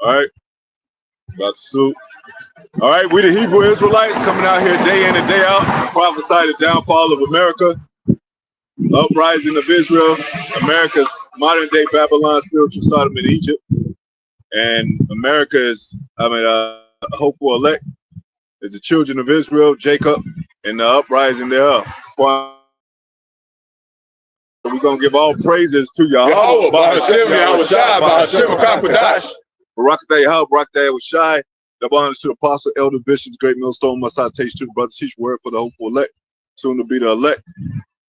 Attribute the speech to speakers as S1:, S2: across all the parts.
S1: All right, about to salute. All right, we the Hebrew Israelites coming out here day in and day out, prophesy the downfall of America, uprising of Israel, America's modern day Babylon, spiritual Sodom and Egypt, and America is, hopeful elect is the children of Israel, Jacob, and the uprising thereof. We're gonna give all praises to Yahweh. Barakatah Yahweh, Barakatah was shy. The honors to the apostle, elder bishops, great millstone, must I teach to the brothers, teach word for the hopeful elect, soon to be the elect,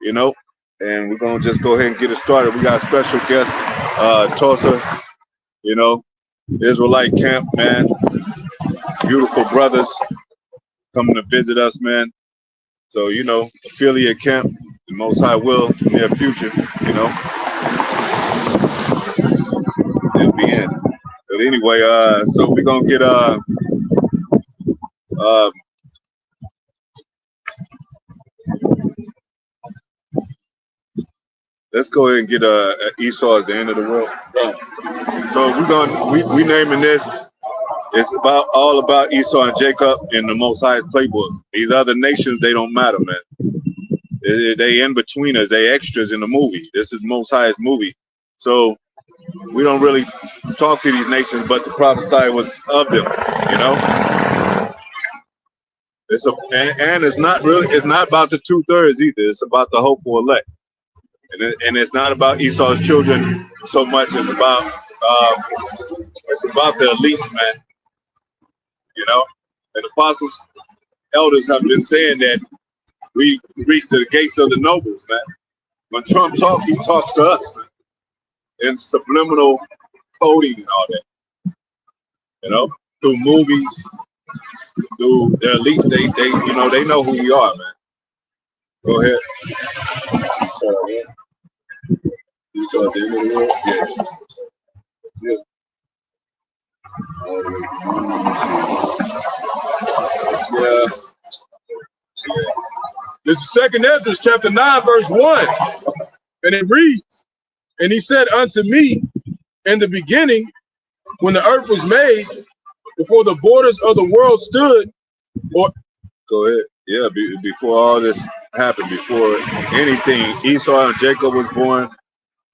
S1: you know. And we're gonna just go ahead and get it started. We got a special guest, Tulsa, you know, Israelite camp, man. Beautiful brothers coming to visit us, man. So, you know, affiliate camp, the Most High will in the near future, you know. They'll be in. But anyway, so we're gonna get let's go ahead and get Esau at the end of the world. So we naming this. It's all about Esau and Jacob in the Mos Highs Playbook. These other nations, they don't matter, man. They in between us. They extras in the movie. This is Mos Highs movie. So we don't really talk to these nations, but the prophesy was of them, you know. And it's not about the 2/3 either. It's about the hopeful elect, and it's not about Esau's children so much. It's about the elites, man. You know, and the apostles, elders have been saying that we reach to the gates of the nobles, man. When Trump talks, he talks to us, man, in subliminal coding and all that. You know, through movies, through the elites, they know who we are, man. Go ahead. You saw the end of the world? Yeah. Yeah.
S2: This is 2nd Ezra chapter 9, verse 1. And it reads, and he said unto me in the beginning, when the earth was made, before the borders of the world stood, or
S1: go ahead. Yeah, before all this happened, before anything, Esau and Jacob was born,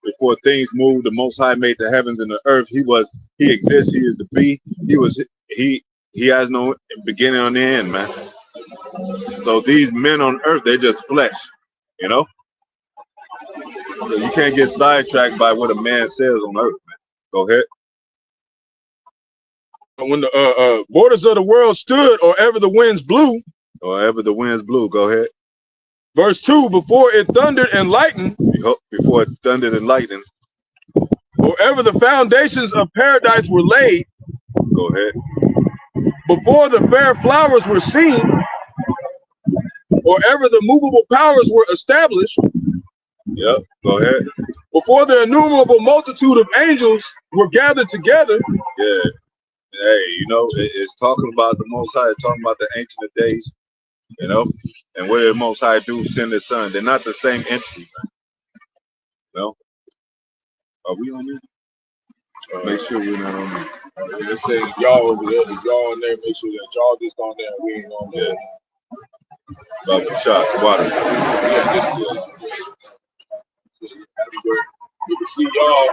S1: before things moved, the Most High made the heavens and the earth. He exists, he is the be. He has no beginning or the end, man. So these men on earth, they're just flesh, you know? So you can't get sidetracked by what a man says on earth, man. Go ahead.
S2: When the borders of the world stood, or ever the winds blew.
S1: Or ever the winds blew, go ahead.
S2: Verse 2, before it thundered and lightened.
S1: Before it thundered and lightened.
S2: Or ever the foundations of paradise were laid.
S1: Go ahead.
S2: Before the fair flowers were seen. Or ever the movable powers were established.
S1: Yep, go ahead.
S2: Before the innumerable multitude of angels were gathered together.
S1: Yeah. Hey, you know, it's talking about the Most High, it's talking about the Ancient of Days, you know, and what did the Most High do? Send His Son. They're not the same entity, man. You know? Are we on there? Make sure we're not on there.
S2: Let's say y'all over there, if y'all on there, make sure that y'all just on there, we ain't on there.
S1: About the shot, water.
S2: Yeah, you can see y'all.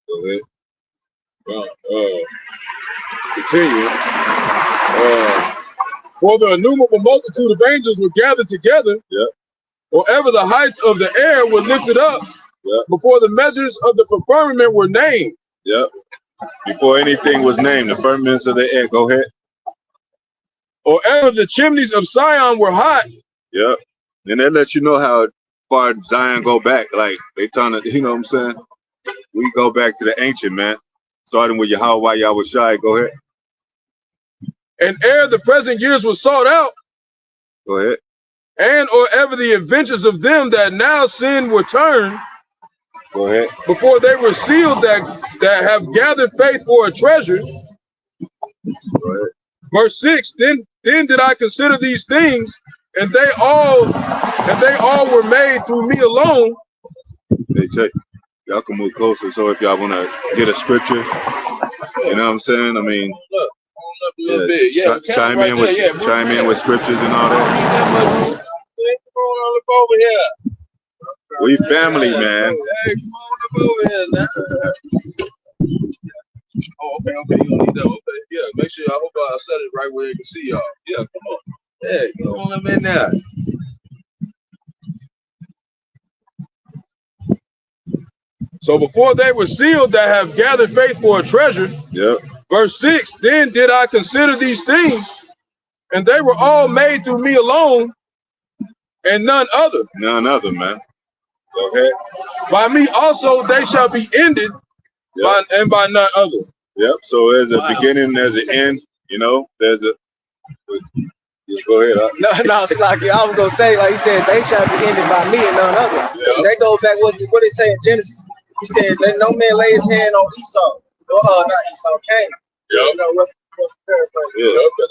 S1: Go ahead.
S2: Continue. For the innumerable multitude of angels were gathered together.
S1: Yep.
S2: Or ever the heights of the air were lifted up.
S1: Yep.
S2: Before the measures of the firmament were named.
S1: Yep. Before anything was named, the firmaments of the air. Go ahead.
S2: Or ever the chimneys of Sion were hot.
S1: Yep. And that lets you know how far Zion go back? Like they trying to, you know what I'm saying? We go back to the ancient, man. Starting with Yahweh Yahushai. Go ahead.
S2: And ere the present years was sought out,
S1: Go ahead.
S2: and or ever the adventures of them that now sin were turned,
S1: Go ahead.
S2: before they were sealed that have gathered faith for a treasure.
S1: Go ahead.
S2: Verse 6, then did I consider these things, and they all were made through me alone.
S1: Hey, check. Y'all can move closer. So if y'all want to get a scripture, you know what I'm saying? I mean,
S2: look, a little bit. Yeah,
S1: chime in with scriptures and all that.
S2: Look over here.
S1: We family, man.
S2: Hey, come on up over here now. Oh, okay. You don't need that. Okay, yeah. Make sure. I hope I said it right where you can see y'all. Yeah, come on. Yeah, come on up in there. So before they were sealed that have gathered faith for a treasure.
S1: Yep.
S2: Verse 6, then did I consider these things, and they were all made through me alone, and none other.
S1: None other, man. Go ahead.
S2: By me also they shall be ended,
S1: yep.
S2: by none other.
S1: Yep. So there's a beginning, there's an end. You know, there's a. Go ahead.
S3: No, Slocky. I was gonna say, like he said, they shall be ended by me and none other.
S1: Yep.
S3: They go back what they say in Genesis. He said, "Let no man lay his hand on Esau." Not Esau, Cain.
S2: Yeah.
S3: You know what?
S2: Yeah, but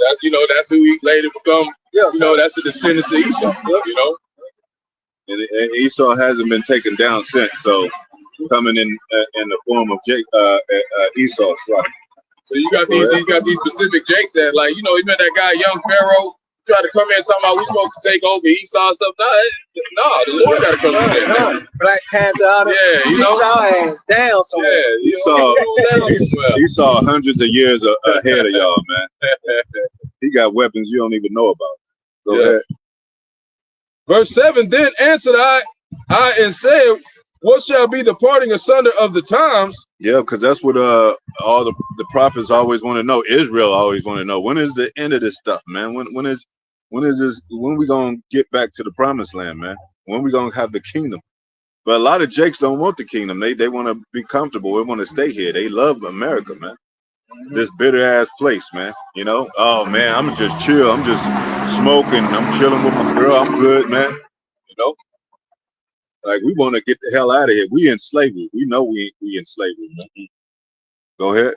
S2: that's who he later become. Yeah. That's the descendants of Esau. Yeah.
S1: And Esau hasn't been taken down since. So coming in the form of Esau.
S2: So you got these specific Jakes that, like, even that guy, young Pharaoh, tried to come in talking about we supposed to take over Esau and stuff. No, the Lord got to come in there.
S3: Black Panther out of
S2: sit
S3: y'all ass down somewhere.
S1: Yeah, Esau hundreds of years ahead of y'all, man. He got weapons you don't even know about. Go ahead.
S2: Verse 7, then answered I and said, what shall be the parting asunder of the times?
S1: Yeah, because that's what all the prophets always want to know. Israel always want to know. When is the end of this stuff, man? When is this? When we gonna get back to the promised land, man? When we gonna have the kingdom? But a lot of Jakes don't want the kingdom. They want to be comfortable. They want to stay here. They love America, man. This bitter ass place, man. Oh man, I'm just chill. I'm just smoking. I'm chilling with my girl. I'm good, man. Like, we want to get the hell out of here. We in slavery. We know we in slavery, man. Go ahead.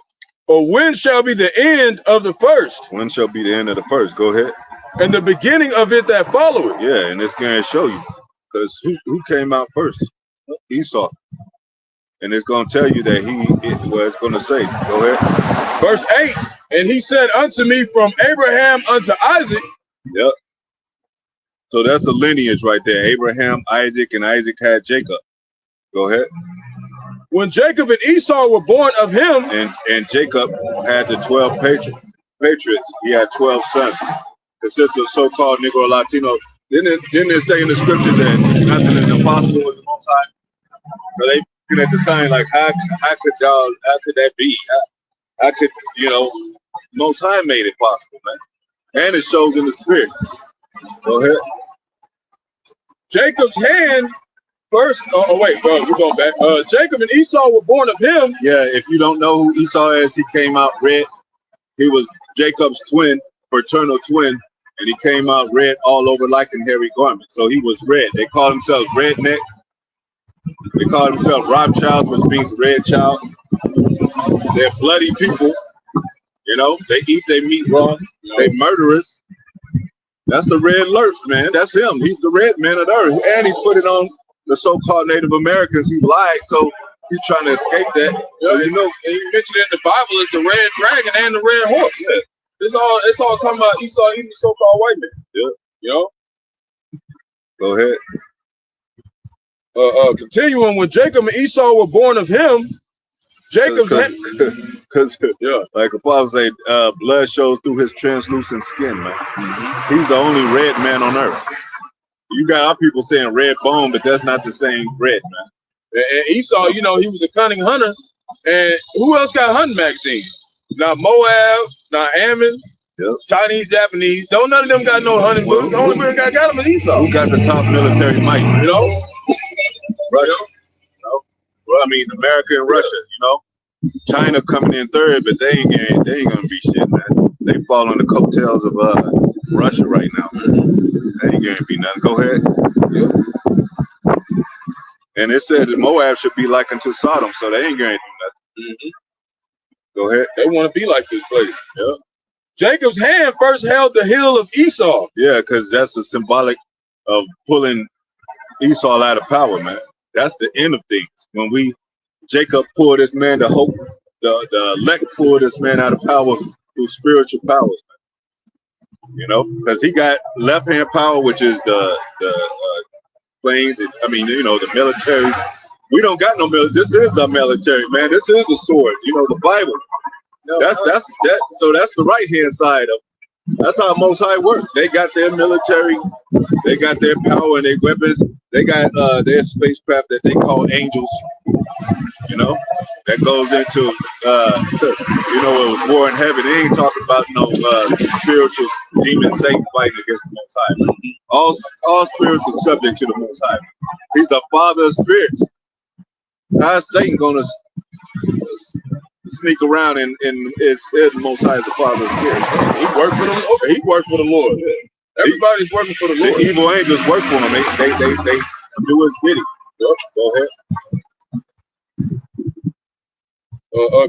S2: Or when shall be the end of the first?
S1: When shall be the end of the first? Go ahead.
S2: And the beginning of it that followeth.
S1: Yeah, and it's going to show you. Because who came out first? Esau. And it's going to tell you that it's going to say. Go ahead.
S2: Verse 8. And he said unto me, from Abraham unto Isaac.
S1: Yep. So that's a lineage right there. Abraham, Isaac, and Isaac had Jacob. Go ahead.
S2: When Jacob and Esau were born of him.
S1: And Jacob had the 12 patriots. He had 12 sons. Consists of so-called Negro Latino. Didn't it say in the scripture that nothing is impossible with the Most High? So they looking at the sign like, how could that be? How could, Most High made it possible, man. And it shows in the spirit. Go ahead.
S2: Jacob's hand first. Wait, bro, we're going back. Jacob and Esau were born of him.
S1: Yeah, if you don't know who Esau is, he came out red. He was Jacob's twin, fraternal twin, and he came out red all over like in hairy garments. So he was red. They called themselves redneck. They called themselves Rothschild, which means red child. They're bloody people. They eat their meat raw. They murderers. That's a red alert, man. That's him. He's the red man of the earth. And he put it on the so-called Native Americans. He lied, so he's trying to escape that.
S2: Yeah, and he mentioned in the Bible is the red dragon and the red horse. Yeah. It's all talking about Esau eating the so-called white man.
S1: Yeah. Go ahead.
S2: Continuing, when Jacob and Esau were born of him, Jacob's
S1: because like the Bible say, blood shows through his translucent skin, man. He's the only red man on earth. You got our people saying red bone, but that's not the same red, man.
S2: And Esau, he was a cunning hunter. And who else got hunting magazines? Not Moab, not Ammon, Chinese, Japanese. Don't none of them got no hunting books. The only one got them is Esau.
S1: Who got the top military might? Russia. You know? Well, I mean, America and Russia. You know, China coming in third, but they ain't gonna be shit, man. They fall on the coattails of Russia right now. They ain't gonna be nothing. Go ahead. And it said that Moab should be like unto Sodom, so they ain't gonna do nothing. Go ahead.
S2: They want to be like this place. Yeah. Jacob's hand first held the heel of Esau.
S1: Yeah, because that's a symbolic of pulling Esau out of power, man. That's the end of things. When Jacob pulled this man to hope, the elect pulled this man out of power through spiritual powers, man. You know, because he got left hand power, which is the planes. I mean, you know, the military. We don't got no military. This is our military, man. This is the sword. You know, the Bible. That's that. So that's the right hand side of. That's how Mos High work. They got their military, they got their power and their weapons. They got their spacecraft that they call angels. You know, that goes into you know, it was war in heaven. They ain't talking about no spiritual demon Satan fighting against the Most High. All spirits are subject to the Most High. He's the Father of spirits. How's Satan gonna sneak around and it's the Most High is the Father of spirits?
S2: He worked for the He worked for the Lord. Everybody's working for the Lord.
S1: The evil angels work for him. They do his bidding. Yep. Go ahead.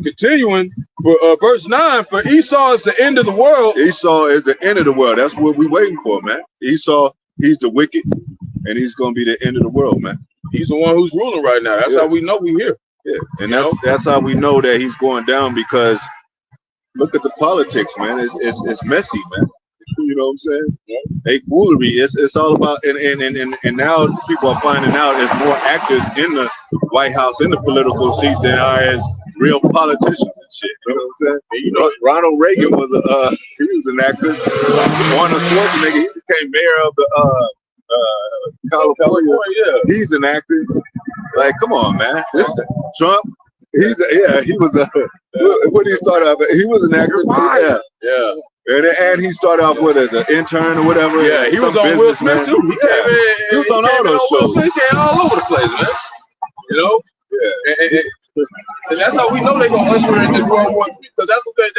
S2: Continuing for verse 9, for Esau is the end of the world.
S1: Esau is the end of the world. That's what we're waiting for, man. Esau, he's the wicked, and he's gonna be the end of the world, man.
S2: He's the one who's ruling right now. That's how we know we're here.
S1: Yeah, and that's how we know that he's going down, because look at the politics, man. It's messy, man. You know what I'm saying? Yeah. They foolery. It's all about and now people are finding out there's more actors in the White House in the political seats than are as real politicians and shit. You know what I'm saying? And you know, Ronald Reagan was he was an actor. Arnold Schwarzenegger, he became mayor of the California. Yeah. He's an actor. Like, come on, man. Listen, Trump. He was what did he start off? He was an actor. Yeah. And he started off with as an intern or whatever.
S2: Yeah, he was on Will Smith too. He came in.
S1: He was on all those shows.
S2: He came all over the place, man. You know. Yeah. And that's how we know they're gonna usher in this World War III, because that's what they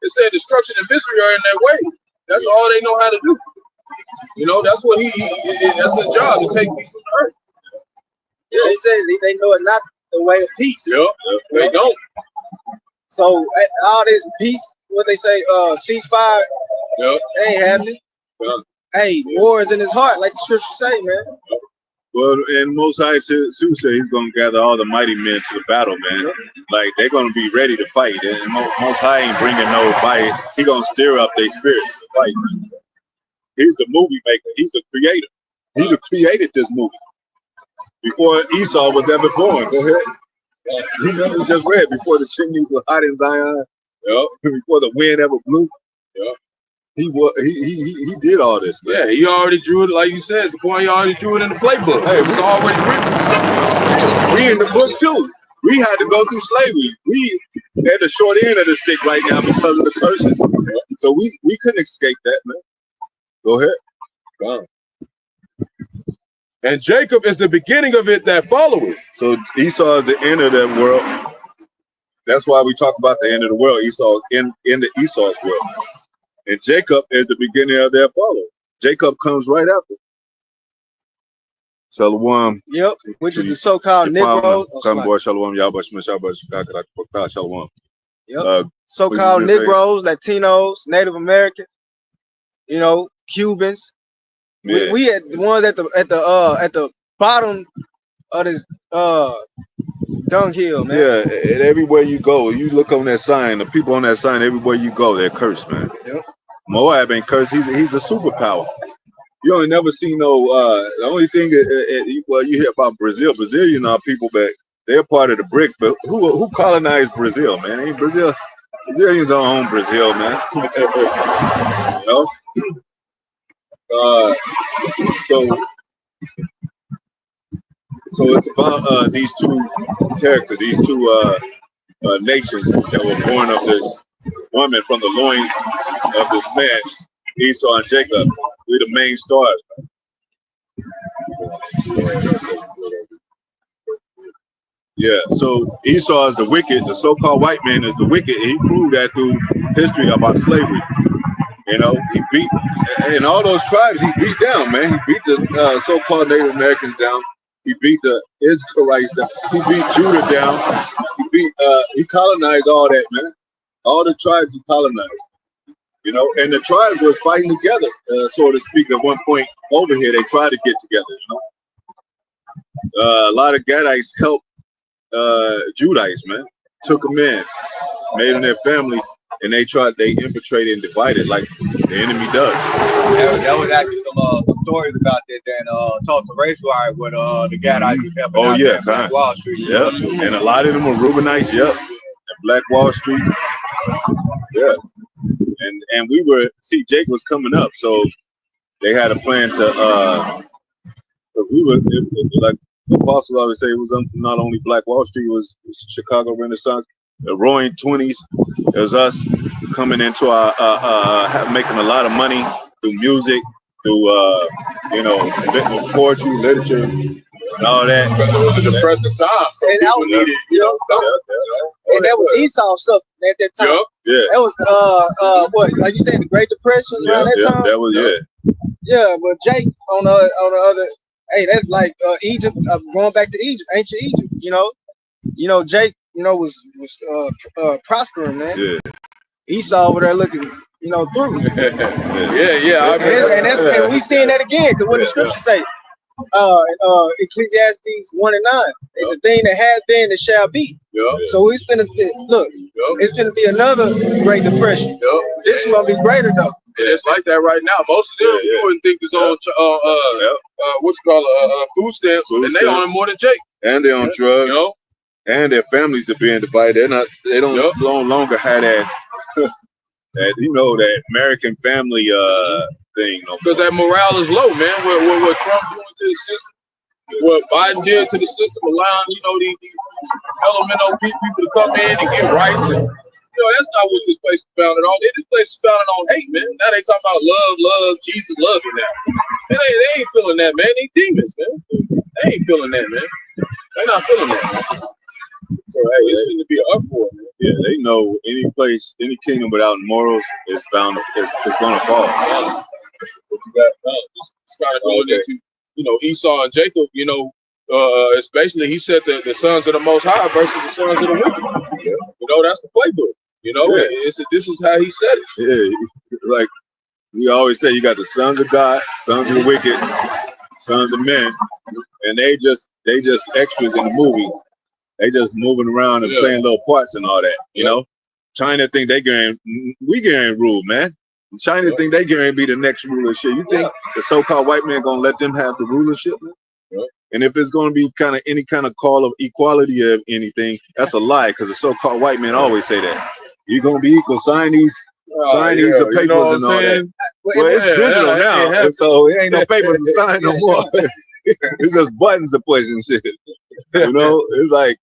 S2: said destruction and misery are in their way. That's all they know how to do. You know, that's what that's his job, to take peace from the earth.
S3: Yeah, they say they know it not the way of peace.
S2: Yep. They don't.
S3: So all this peace, what they say, ceasefire, they ain't happening. Yep. Hey, war is in his heart, like the scriptures say, man.
S1: Yep. Well, and Mos High too said he's gonna gather all the mighty men to the battle, man. Yep. Like, they're gonna be ready to fight. And Mos High ain't bringing no fight. He gonna stir up their spirits to fight. He's the movie maker. He's the creator. He created this movie before Esau was ever born. Go ahead. You never just read before the chimneys were hot in Zion. Yep. Before the wind ever blew. Yep. He did all this, man.
S2: Yeah, he already drew it, like you said. It's the point, he already drew it in the playbook.
S1: Hey,
S2: it was already written.
S1: We in the book too. We had to go through slavery. We at the short end of the stick right now because of the curses. So we couldn't escape that, man. Go ahead. Go on.
S2: And Jacob is the beginning of it that followeth.
S1: So Esau is the end of that world. That's why we talk about the end of the world. Esau in the Esau's world. And Jacob is the beginning of their follow. Jacob comes right after. Shalom.
S3: Yep, which is the so-called Negroes.
S1: Shalom.
S3: Yep. So-called Negroes, Latinos, Native Americans, you know, Cubans. Yeah. We had the ones at the bottom of this dunghill, man.
S1: Yeah, and everywhere you go, you look on that sign, the people on that sign, everywhere you go, they're cursed, man. Yep. Moab ain't cursed. He's a superpower. You ain't never seen no. The only thing, well, you hear about Brazil. Brazilian people, but they're part of the BRICS. But who colonized Brazil, man? Ain't Brazil? Brazilians don't own Brazil, man. You know. So it's about these two characters, these two nations that were born of this woman from the loins of this man, Esau and Jacob. We're the main stars. Yeah, so Esau is the wicked, the so-called white man is the wicked, and he proved that through history about slavery. You know, he beat, and all those tribes he beat down, man. He beat the so-called Native Americans down. He beat the Israelites down. He beat Judah down. He colonized all that, man. All the tribes he colonized. You know, and the tribes were fighting together, so to speak. At one point over here, they tried to get together. You know, a lot of Gadites helped Judites, man. Took them in, made them their family, and they infiltrated and divided like the enemy does.
S4: That was actually some stories about that. Then talked to Rachel with the Gadites helping out
S1: yeah,
S4: Black Wall Street.
S1: Yep, and a lot of them were Reubenites. Yep, and Black Wall Street. Yeah, and we were Jake was coming up, so they had a plan to we were like the apostles always say, it was not only Black Wall Street, it was Chicago Renaissance, the Roaring 20s. It was us coming into our making a lot of money through music, through poetry, literature, and all that.
S2: Because it was a depressing time, so
S3: and
S2: people needed,
S3: and that was Esau stuff at that time.
S1: Yep. Yeah.
S3: That was what, like you said, the Great Depression around that time.
S1: That was
S3: Yeah, but Jake on the other, hey, that's like Egypt, going back to Egypt, ancient Egypt. You know, Jake, was prospering, man.
S1: Yeah.
S3: Esau over there looking, through.
S2: And
S3: we seeing that again, because what the scripture say, Ecclesiastes 1 and 9, the thing that has been, it shall be.
S2: Yeah.
S3: So it's finna look. It's gonna be another Great Depression. This is gonna be greater though.
S2: And it's like that right now. Most of them, you wouldn't think is on food stamps, and they on it more than Jake.
S1: And they're on drugs. And their families are being divided. They don't no longer have that that American family thing.
S2: Because that morale is low, man. What Trump doing to the system, what Biden did to the system, allowing these elemental people to come in and get rights, and that's not what this place is founded on. This place is founded on hate, man. Now they talking about love, Jesus loving that. Man, they ain't feeling that, man. They demons, man. They ain't feeling that, man. They're not feeling that, man. So hey, it's going to be an uproar, man.
S1: Yeah, they know any kingdom without morals is bound. It's going to fall.
S2: It's kind of going into Esau and Jacob. Especially he said the sons of the Most High versus the sons of the wicked. That's the playbook. This is how he said it.
S1: Yeah, like we always say, you got the sons of God, sons of the wicked, sons of men, and they just extras in the movie. They just moving around and playing little parts and all that. You know, China think we getting rule, man. China think they going to be the next rulership. You think the so-called white man gonna let them have the rulership, man? And if it's going to be any kind of call of equality of anything, that's a lie, because the so-called white man always say that you're going to be equal. Sign these papers and all that. Well, it's digital now, and so it ain't no papers to sign no more. It's just buttons to push and shit. It's like,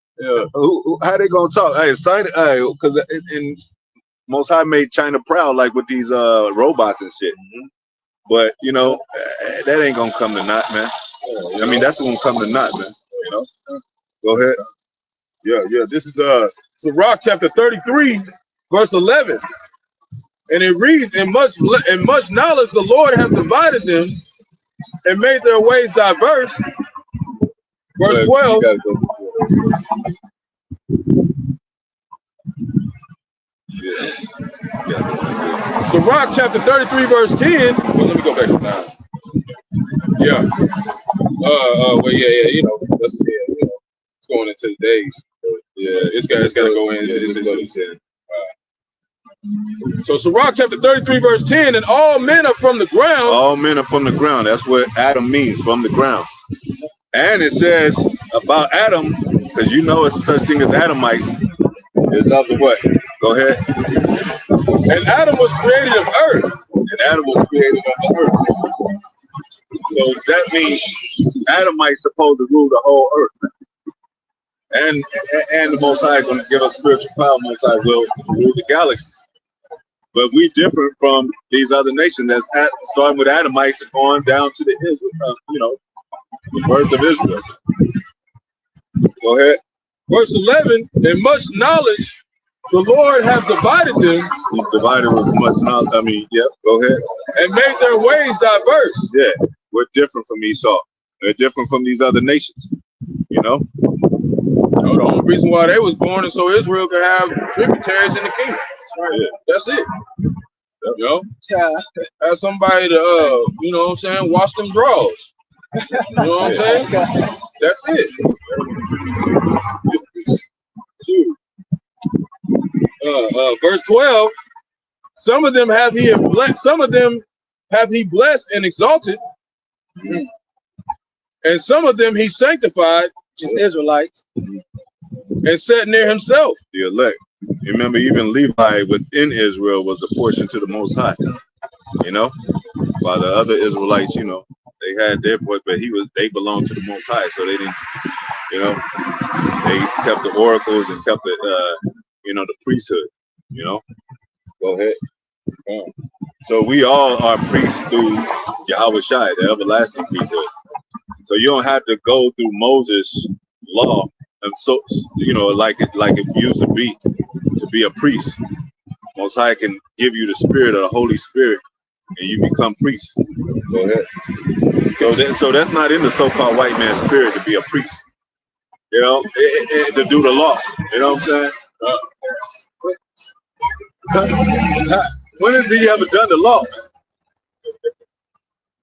S1: how they gonna talk? Hey, sign it, because in Most High made China proud, like with these robots and shit. But that ain't gonna come to naught, man. I mean, that's gonna come to naught, man. Go ahead.
S2: Yeah. This is Sirach chapter 33, verse 11, and it reads, "In much knowledge the Lord has divided them, and made their ways diverse." Verse 12. Sirach chapter 33, verse 10. Well, let me go back to 9. That's it's going into the days. It's got to go in. This is what he said. So Sirach chapter 33, verse 10, and all men are from the ground.
S1: All men are from the ground. That's what Adam means, from the ground. And it says about Adam, because it's such thing as Adamites, is of the what? Go ahead.
S2: And Adam was created of earth.
S1: And Adam was created of the earth. So that means Adamites supposed to rule the whole earth. And the Most High is going to give us spiritual power. Most High will rule the galaxies. But we different from these other nations that's starting with Adamites and going down to the Israel, The birth of Israel. Go ahead.
S2: Verse 11, and much knowledge the Lord hath divided them.
S1: He divided with much knowledge. I mean, yep, go ahead.
S2: And made their ways diverse.
S1: Yeah, we're different from Esau. They're different from these other nations. You know?
S2: No, the only reason why they was born is so Israel could have tributaries in the kingdom. That's right. Yeah. That's it. Yep. You know?
S3: Yeah.
S2: Have somebody to you know what I'm saying, wash them drawers. You know what I'm saying? That's it. Verse 12. Some of them hath he blessed and exalted, and some of them he sanctified,
S3: which is Israelites,
S2: and set near himself.
S1: The elect. You remember, even Levi within Israel was a portion to the Most High. You know, while the other Israelites, you know, they had their boy, but they belonged to the Most High, so they didn't. You know, they kept the oracles and kept the you know, the priesthood. You know, go ahead. So we all are priests through Yahweh Shai, the everlasting priesthood. So you don't have to go through Moses' law, and so you know, like it used to be a priest. Most High can give you the spirit of the Holy Spirit, and you become priests. Go ahead. So that's not in the so-called white man's spirit to be a priest. You know, to do the law. You know what I'm saying? When has he ever done the law?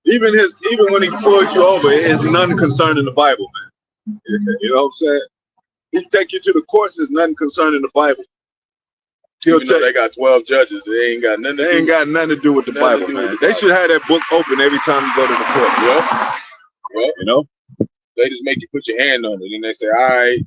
S1: Even when he pulled you over, it's none concerning the Bible, man. You know what I'm saying? He take you to the courts, there's nothing concerning the Bible.
S2: Even though they got 12 judges, they ain't got nothing
S1: to do with the Bible, man. They should have that book open every time you go to the court.
S2: Yep.
S1: You know?
S2: They just make you put your hand on it, and they say, all right,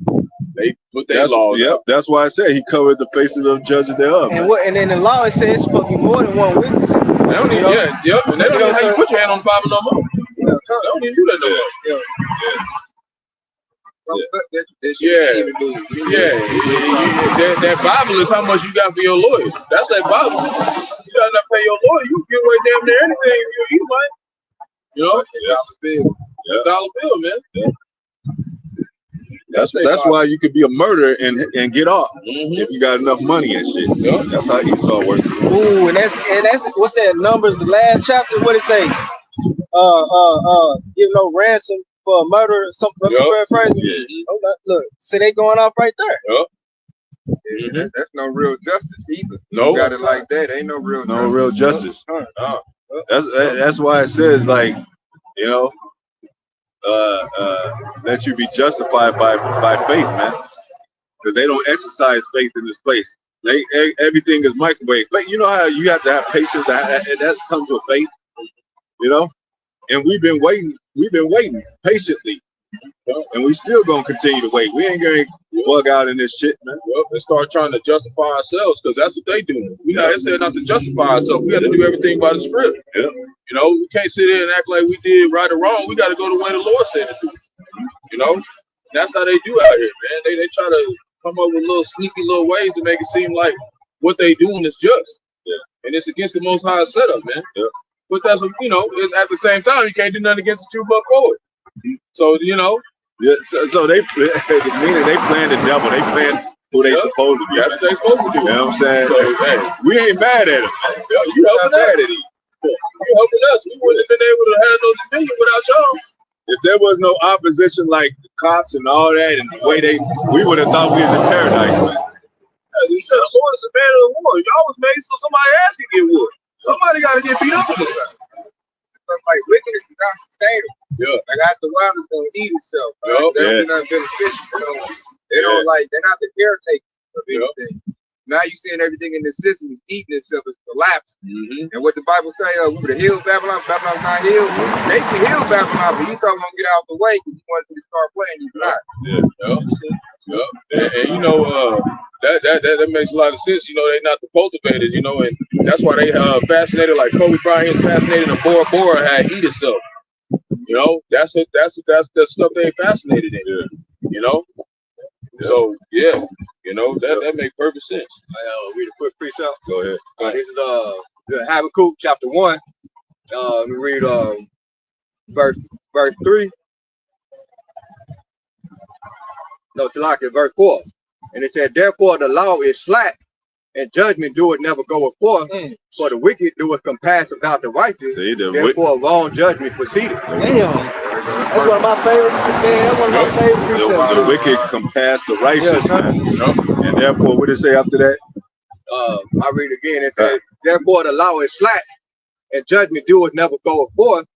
S2: they put their laws.
S1: Yep, that's why I said he covered the faces of judges thereof.
S3: And then the law, it says it's supposed to be more than one witness.
S2: They don't even, and they don't even have you put your hand on the Bible no more. They don't even do that no more. That Bible is how much you got for your lawyer. That's that Bible. You gotta not pay your lawyer, you give away damn near anything you might. You know, $1 bill, man. Yeah.
S1: That's why you could be a murderer and get off if you got enough money and shit. Yep. That's how Esau works.
S3: Ooh, and that's what's that Numbers, the last chapter? What it say? Give no ransom for a murder. Some paraphrase. Oh, look, see they going off right there.
S2: Yep.
S4: That's no real justice either.
S2: No,
S4: you got it like that. Ain't no real
S1: justice. That's why it says, like, you know, that you be justified by faith, man, because they don't exercise faith in this place. Everything is microwave. But you know how you have to have patience, and that comes with faith, you know. And we've been waiting patiently, and we still gonna continue to wait. We ain't gonna bug out in this shit, man.
S2: Well, and start trying to justify ourselves, because that's what they do. We not said not to justify ourselves. We have to do everything by the script.
S1: Yeah.
S2: You know, we can't sit here and act like we did right or wrong. We got to go the way the Lord said to do. You know, that's how they do out here, man. They try to come up with little sneaky little ways to make it seem like what they doing is just.
S1: Yeah.
S2: And it's against the Most High setup, man.
S1: Yeah.
S2: But that's what, you know, it's at the same time, you can't do nothing against the true buck forward. So, you know.
S1: Yeah, so they meaning they playing the devil. They playing who they supposed to be.
S2: That's what they supposed to do.
S1: You know what I'm saying?
S2: So, hey,
S1: we ain't mad at him.
S2: You helping us. You helping us. We wouldn't have been able to have no dominion without y'all.
S1: If there was no opposition like the cops and all that, and the way we would have thought we was in paradise, man.
S2: He said the Lord is a man of the war. Y'all was made so somebody else can get wood. Somebody got to get beat up in this time.
S4: Like wickedness is not sustainable.
S2: Yeah.
S4: Like after a while, it's gonna eat itself. Right?
S2: Yep.
S4: They're not beneficial. They don't like. They're not the caretaker of anything. Now you seeing everything in the system is eating itself. It's collapsing. And what the Bible say? We would have healed Babylon. Babylon's not healed. They can heal Babylon, but Esau gonna get out the way because he wanted to start playing. He's not.
S2: And you know, that makes a lot of sense. You know, they're not the cultivators. You know, and that's why they fascinated. Like Kobe Bryant's fascinated, and Bora Bora had eat itself. You know, that's the stuff they fascinated in. You know, so yeah, you know that makes perfect sense.
S4: I'll read a quick precept.
S1: Go ahead.
S4: This is Habakkuk chapter 1. Let me read verse 3. No, Talaki, verse 4. And it said, therefore the law is slack, and judgment doeth never goeth forth, for the wicked doeth compass about the righteous.
S1: See,
S4: therefore wrong judgment proceeded.
S3: Damn. That's one of my favorite. That's one of my favorite precepts.
S1: The wicked compass the righteous, man. You know? And therefore, what did it say after that?
S4: I read again. It says, therefore the law is slack, and judgment doeth never goeth forth,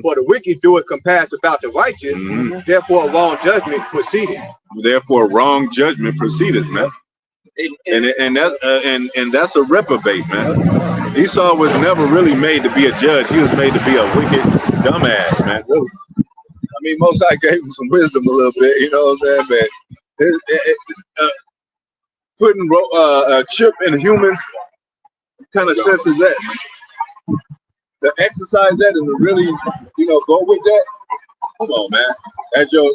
S4: for the wicked doeth compass about the righteous. Therefore wrong judgment proceeded.
S1: Therefore wrong judgment proceeded, man. And that's a reprobate, man. Esau was never really made to be a judge. He was made to be a wicked dumbass, man. I mean, Most High gave him some wisdom a little bit, you know what I'm saying, man. Putting a chip in humans, what kind of sense is that? To exercise that and to really, you know, go with that. Come on, man. As your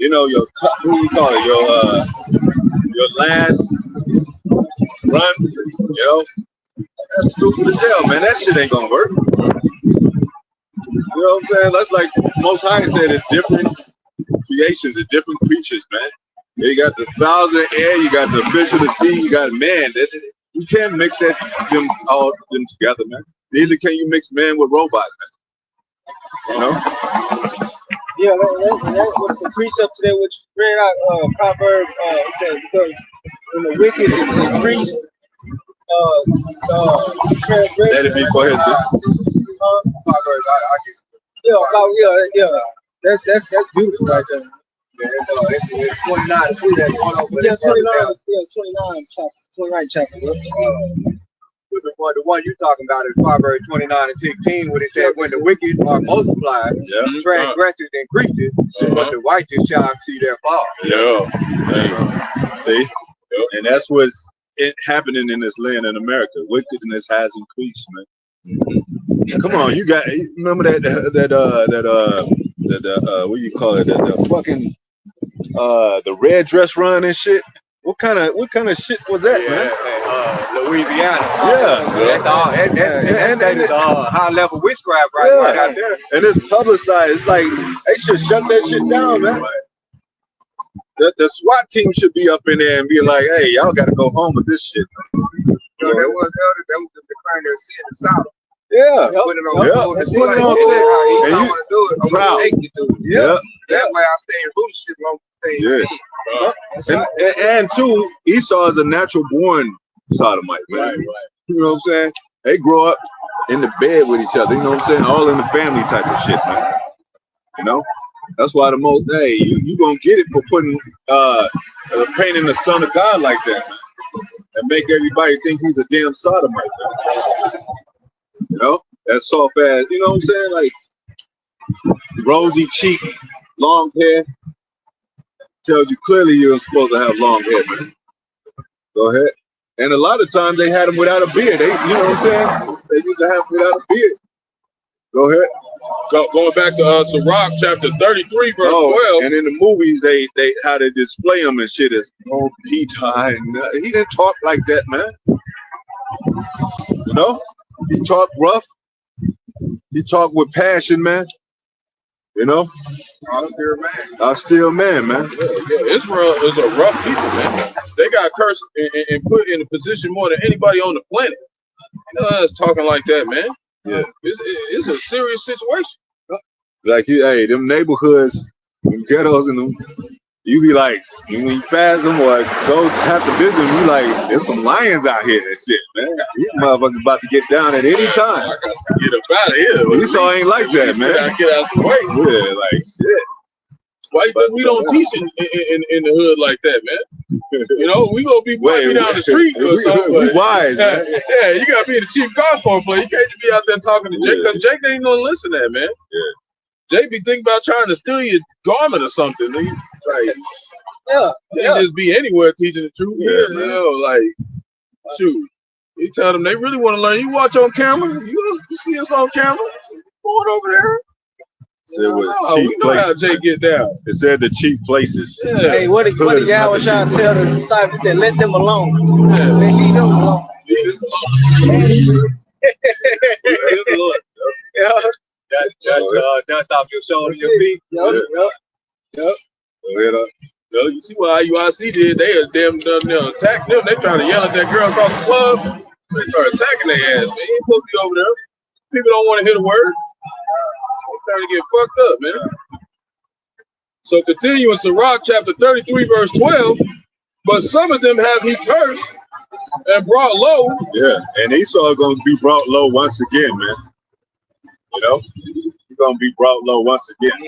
S1: you know, your top, what do you call it? Your last run, you know. That's stupid as hell, man. That shit ain't gonna work. You know what I'm saying? That's like Most High said, it's different creations, it's different creatures, man. You got the fowls of the air, you got the fish of the sea, you got man. You can't mix them together, man. Neither can you mix man with robot, man. You know?
S3: Yeah, that was the precept today, which read out Proverbs. It said, because when the wicked is increased,
S1: let it be for his.
S3: Yeah. That's beautiful right there.
S4: It's 29 3 that's going over.
S3: Yeah, 29 chapter.
S4: The one you're talking about is Proverbs 29 and 16, where it said, when the wicked are multiplied, transgressors increases, but the righteous shall see their fall.
S1: Yeah. See? And that's what's happening in this land in America. Wickedness has increased, man. Come on, you got, remember that what do you call it? The fucking the red dress run and shit. What kind of shit was that, man?
S4: Louisiana.
S1: Yeah.
S4: That's all. That is high level witchcraft right out there.
S1: And it's publicized. It's like they should shut that shit down, man. The SWAT team should be up in there and be like, hey, y'all got to go home with this shit.
S4: That was the kind of sin in South.
S1: Yeah.
S4: Put it on and you do it.
S1: Proud.
S4: Yeah. That way I stay in leadership long.
S1: And two, Esau is a natural born sodomite, man. Right. You know what I'm saying? They grow up in the bed with each other, you know what I'm saying? All in the family type of shit, man. You know? That's why you gonna get it for putting painting the son of God like that, man. And make everybody think he's a damn sodomite, man. You know? That soft ass, you know what I'm saying? Like rosy cheek, long hair. Tells you clearly you're supposed to have long hair, man. Go ahead. And a lot of times they had them without a beard. You know what I'm saying? They used to have them without a beard. Go ahead.
S2: Going back to Sirach chapter 33, verse 12.
S1: And in the movies, they how they display him and shit is Peter. And he didn't talk like that, man. You know? He talked rough. He talked with passion, man. You know? I'll still man, man.
S2: Yeah. Israel is a rough people, man. They got cursed and put in a position more than anybody on the planet. You know, that's talking like that, man.
S1: Yeah.
S2: It's a serious situation.
S1: Like them neighborhoods, them ghettos, and them, you be like, when you pass them or go have to visit them, you like, there's some lions out here and shit, man. These motherfuckers about to get down at any time.
S2: I got to get up out of here.
S1: Esau ain't like that, man.
S2: I get out the way.
S1: Yeah, like shit.
S2: Why you think we don't teach in the hood like that, man? You know, we gonna be walking down the street or something.
S1: We wise, man.
S2: Yeah, you gotta be the chief golf player. You can't just be out there talking to Jake, because Jake ain't gonna listen to that, man.
S1: Yeah.
S2: Jake be thinking about trying to steal your garment or something. He just be anywhere teaching the truth. Shoot. You tell them they really want to learn. You watch on camera. You see us on camera. Going over there.
S1: We
S2: know how Jay get down.
S1: It said the chief places.
S3: Yeah. Hey, what did Yahweh trying to tell the disciples? He said, let them alone. Yeah. They leave them alone.
S4: Dust off your shoulder, your feet.
S3: Yep.
S2: Well, you see what IUIC did? They damn attacked them. They trying to yell at that girl across the club. They start attacking their ass. Man, you ain't supposed to be over there. People don't want to hear the word. They're trying to get fucked up, man. So continuing Sirach chapter 33, verse 12. But some of them have he cursed and brought low.
S1: Yeah, and Esau going to be brought low once again, man. You know, he's going to be brought low once again.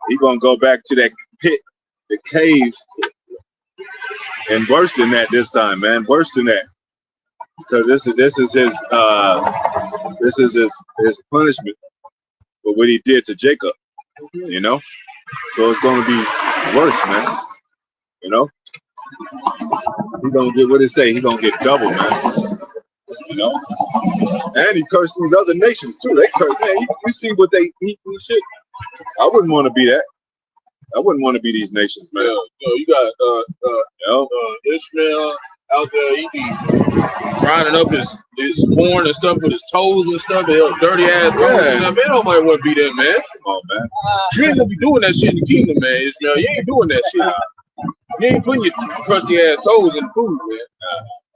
S1: He's going to go back to that pit, the cave, and worse than that this time, man. Worse than that, because this is his punishment for what he did to Jacob. You know, so it's going to be worse, man. You know, he's going to get what it say. He's going to get double, man. You know, and he cursed these other nations too. They curse, man. You see what they eat and shit. I wouldn't want to be that. I wouldn't want to be these nations, man.
S2: You got Ishmael out there. He be grinding up his corn and stuff with his toes and stuff. Dirty ass toes. Yeah. Man, nobody want to be there, man.
S1: Come on, man.
S2: You ain't gonna be doing that shit in the kingdom, man. Ishmael, you ain't doing that shit. You ain't putting your crusty ass toes in food, man.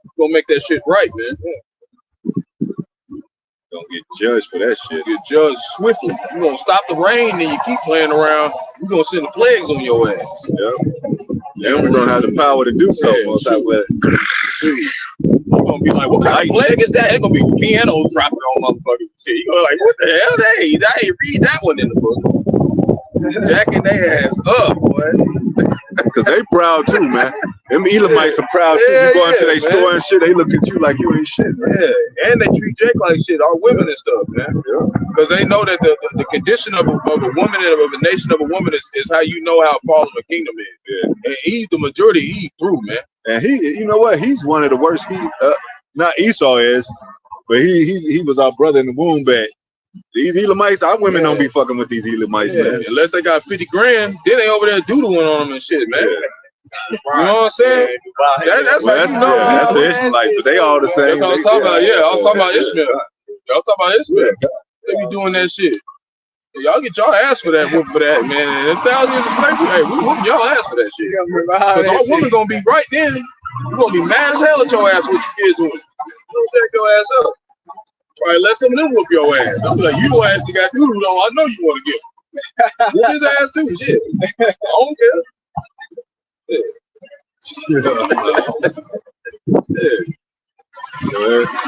S2: You gonna make that shit right, man.
S1: Gonna get judged for that shit.
S2: Get judged swiftly. You gonna stop the rain and you keep playing around. We gonna send the plagues on your ass.
S1: Yep. And we're gonna have the power to do so.
S2: You're gonna be like, what kind of plague is that? It's gonna be pianos dropping on motherfuckers. Shit. You gonna like, what the hell? I ain't read that one in the book. Jacking their ass up, boy.
S1: Because they proud too, man. Them Elamites are proud too. You go into their store and shit, they look at you like you ain't shit, man.
S2: Yeah, and they treat Jake like shit, our women and stuff, man. Because they know that the condition of a woman and of a nation of a woman is how you know how fallen the kingdom is. Yeah. And the majority he through, man.
S1: And you know what? He's one of the worst. Not Esau is, but he was our brother in the womb, but these Elamites, our women don't be fucking with these Elamites, man.
S2: Unless they got 50 grand, then they over there doodling on them and shit, man. You know what I'm saying? That's how you know.
S1: That's the Ishmaelites, but they all the same.
S2: That's what I'm talking about. Yeah, I was talking about Ishmael. Y'all talking about Ishmael. They be doing that shit. Y'all get y'all ass for that, whoop for that, man. And 1,000 years of slavery, hey, we whooping y'all ass for that shit. Because our women gonna be right then. You gonna be mad as hell at your ass with your kids doing. You don't take your ass up. All right, let some of them whoop your ass. I'm like, you actually got doodle on. I know you want to get whoop his ass too. Shit. I don't care.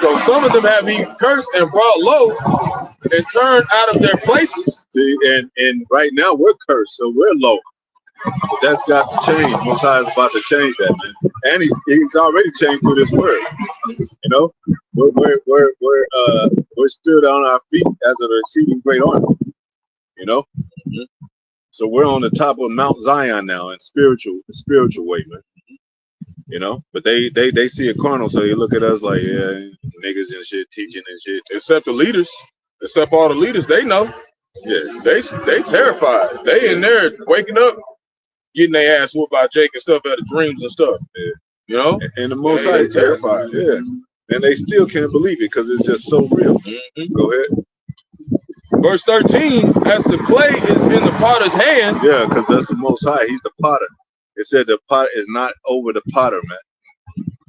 S2: So some of them have been cursed and brought low and turned out of their places.
S1: See, and right now we're cursed, so we're low. But that's got to change. Mos High is about to change that, man. And he's already changed through this word. You know, we're stood on our feet as an exceeding great army. You know, so we're on the top of Mount Zion now in spiritual way, man. You know, but they see it carnal, so they look at us like, yeah, niggas and shit, teaching and shit.
S2: Except the leaders, except all the leaders, they know. Yeah, they terrified. They in there waking up, getting their ass whooped by Jake and stuff out of dreams and stuff. Yeah. You know,
S1: and the Most High terrified. Yeah, and they still can't believe it because it's just so real. Go ahead.
S2: Verse 13, as the clay is in the potter's hand.
S1: Yeah, because that's the Most High. He's the potter. It said the pot is not over the potter, man.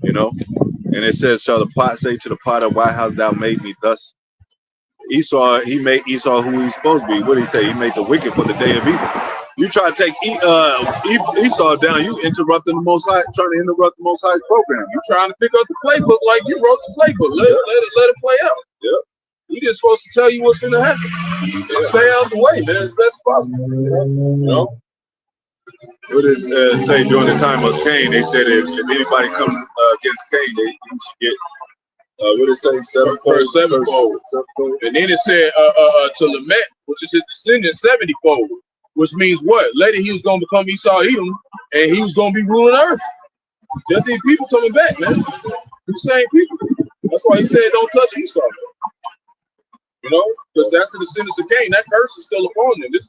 S1: You know, and it says, shall the pot say to the potter, why hast thou made me thus? Esau, he made Esau who he's supposed to be. What did he say? He made the wicked for the day of evil. You try to take Esau down, you interrupting the Most High, trying to interrupt the Most High program.
S2: You trying to pick up the playbook like you wrote the playbook. Let it play out.
S1: Yeah.
S2: He just supposed to tell you what's going to happen. Yeah. Stay out the way, man, as best as possible. You know?
S1: What does say during the time of Cain? They said if anybody comes against Cain, he should get what did it say? Sevenfold.
S2: And then it said to Lamech, which is his descendant, 70-fold, which means what? Later he was gonna become Esau Edom, and he was gonna be ruling earth. That's these people coming back, man. The same people. That's why he said don't touch Esau. You know, because that's the descendants of Cain. That curse is still upon them. This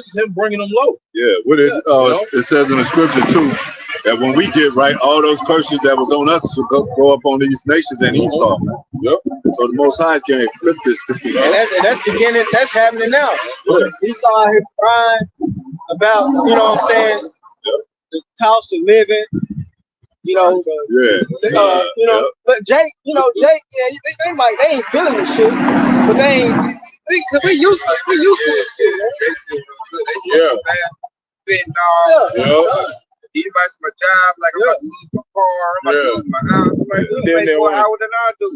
S2: is him bringing them low.
S1: Yeah, it says in the scripture too that when we get right, all those curses that was on us should go up on these nations and Esau.
S2: Yep.
S1: So the Most High can flip this thing.
S3: And that's beginning. That's happening now.
S1: Yeah.
S3: Esau out here crying about, you know what I'm saying?
S1: Yep.
S3: the cost of living. You know, but Jake, Jake, they ain't feeling the shit, but they used to this shit, man.
S4: Anybody my job, like I'm about to lose my car, I'm about to lose my house, I'm like, you make more hours than I do.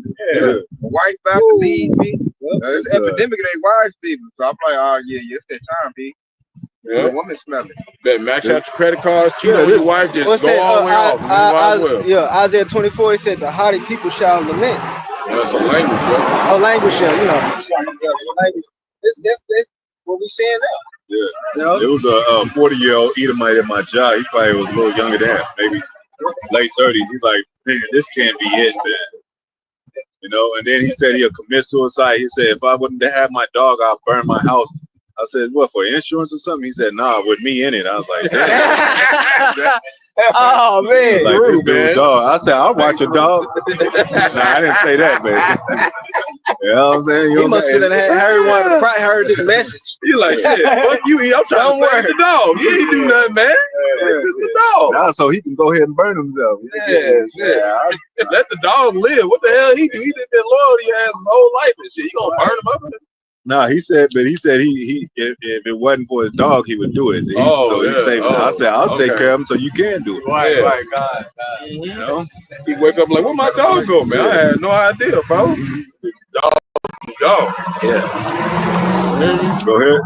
S4: My wife about to leave me. It's an epidemic of their wives leaving. So I'm like, oh yeah, it's that time, B. The woman smelling.
S2: That max out your credit cards, cheat on your wife, just go all the way off.
S3: Yeah, Isaiah 24, he said, the haughty people shall lament.
S2: That's a language,
S3: A language, language. That's what we saying now.
S1: Yeah. It was a 40-year-old Edomite at my job. He probably was a little younger than that, maybe late 30s. He's like, man, this can't be it, man. And then he said he'll commit suicide. He said, if I wouldn't have my dog, I'll burn my house. I said, what, for insurance or something? He said, nah, with me in it. I was like, damn.
S3: Oh, man.
S1: Like, rude, man. Dog. I said, I'll watch your dog. Nah, I didn't say that, man. You know what I'm saying?
S3: He must have heard this message.
S2: You like, shit, fuck you, I'm trying to save the dog. You ain't do nothing, man. It's just the dog.
S1: Nah, so he can go ahead and burn himself.
S2: Let the dog live. What the hell he do? He did that loyalty ass his whole life and shit. You gonna burn him up?
S1: No, he said he if it wasn't for his dog, he would do it. So he saved it. I said, I'll take care of him so you can do it.
S3: Right, God.
S2: He wake up like, where my dog go, man? I had no idea, bro. Dog.
S1: Yeah. Go ahead.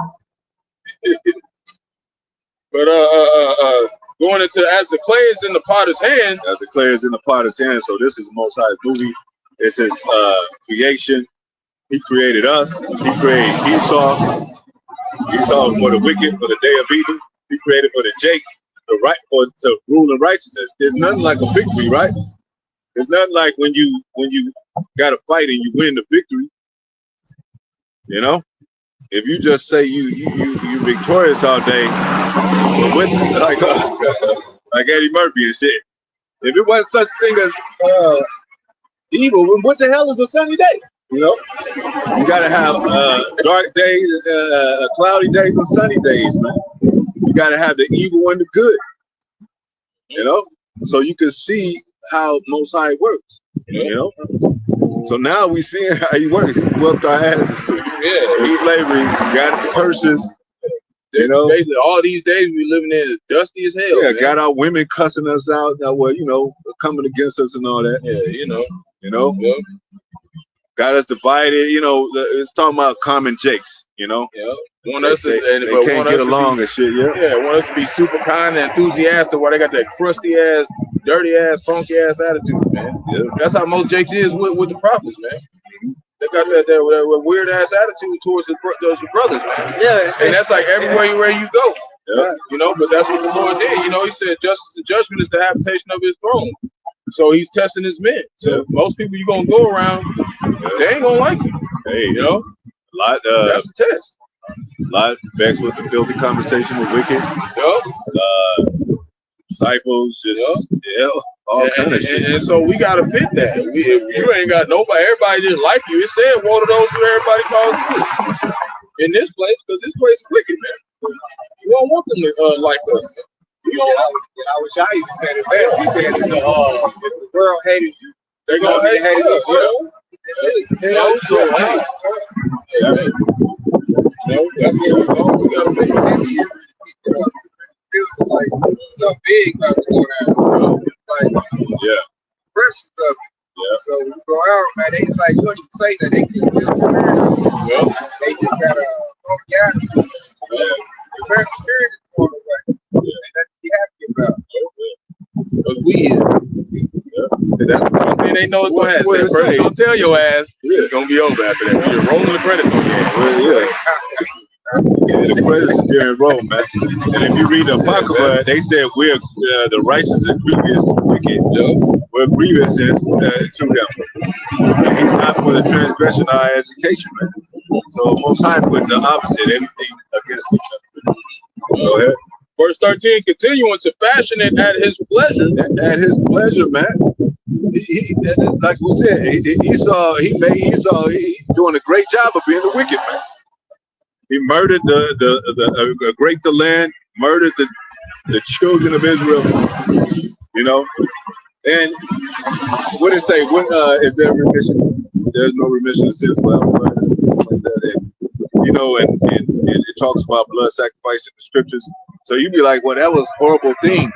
S2: But going into as the clay is in the potter's hand.
S1: As the clay is in the potter's hand. So this is Mos High's movie. It's his creation. He created us. He created Esau. Esau for the wicked, for the day of evil. He created for the Jake, to rule in righteousness. There's nothing like a victory, right? There's nothing like when you got a fight and you win the victory. If you just say you victorious all day, like Eddie Murphy and shit. If it wasn't such a thing as evil, what the hell is a sunny day? You gotta have dark days, cloudy days, and sunny days, man. You gotta have the evil and the good. So you can see how Most High works. So now we seeing how he works. He whooped our asses. In slavery, got the curses.
S2: Basically, all these days we living in is dusty as hell.
S1: Yeah,
S2: man.
S1: Got our women cussing us out. Coming against us and all that.
S2: Yeah,
S1: Got us divided. It's talking about common jakes.
S2: Want us
S1: they can't get along and shit.
S2: Want us to be super kind and enthusiastic while they got that crusty ass, dirty ass, funky ass attitude, man. Yeah. That's how most jakes is with the prophets, man. They got that weird ass attitude towards those brothers, man.
S3: Yeah,
S2: and that's like everywhere you go. Yeah. But that's what the Lord did. He said justice and judgment is the habitation of his throne. So he's testing his men. So most people you're gonna go around, they ain't gonna like you.
S1: Hey,
S2: a lot. That's the test.
S1: A lot vexed with the filthy conversation with wicked. Disciples, just all kind of shit.
S2: And so we gotta fit that. If you ain't got nobody, everybody didn't like you. It said woe to those who everybody calls good in this place, because this place is wicked, man. You don't want them to like us. You don't like it. I wish I even said it better. He said if the world hated you, they're gonna hate you. So hey. That's what we gotta make.
S4: Like something big about to go down. Fresh stuff. So when you go out, man, they just like, you don't even say that. They just feel spirit. They just got a funky attitude. The very spirit is going away. And that's what you happy about.
S2: Because we is. That's one thing they know it's going to happen. First, they're going to tell your ass it's going to be over after that. You're rolling the credits on your ass.
S1: The credits is during Rome, man. And if you read the Apocrypha, they said we're the righteous and grievous to the wicked. We're grievous to them. And he's not for the transgression of our education, man. So Most High put the opposite, anything against each other. Go ahead.
S2: Verse 13, continuing to fashion it at his pleasure.
S1: At his pleasure, man. He like we said, Esau, he doing a great job of being the wicked man. He murdered raped the land, murdered the children of Israel. You know, and what did it say? What is there remission? There's no remission of sins, but like that. And, you know, and it talks about blood sacrifice in the scriptures. So you'd be like, well, that was a horrible thing.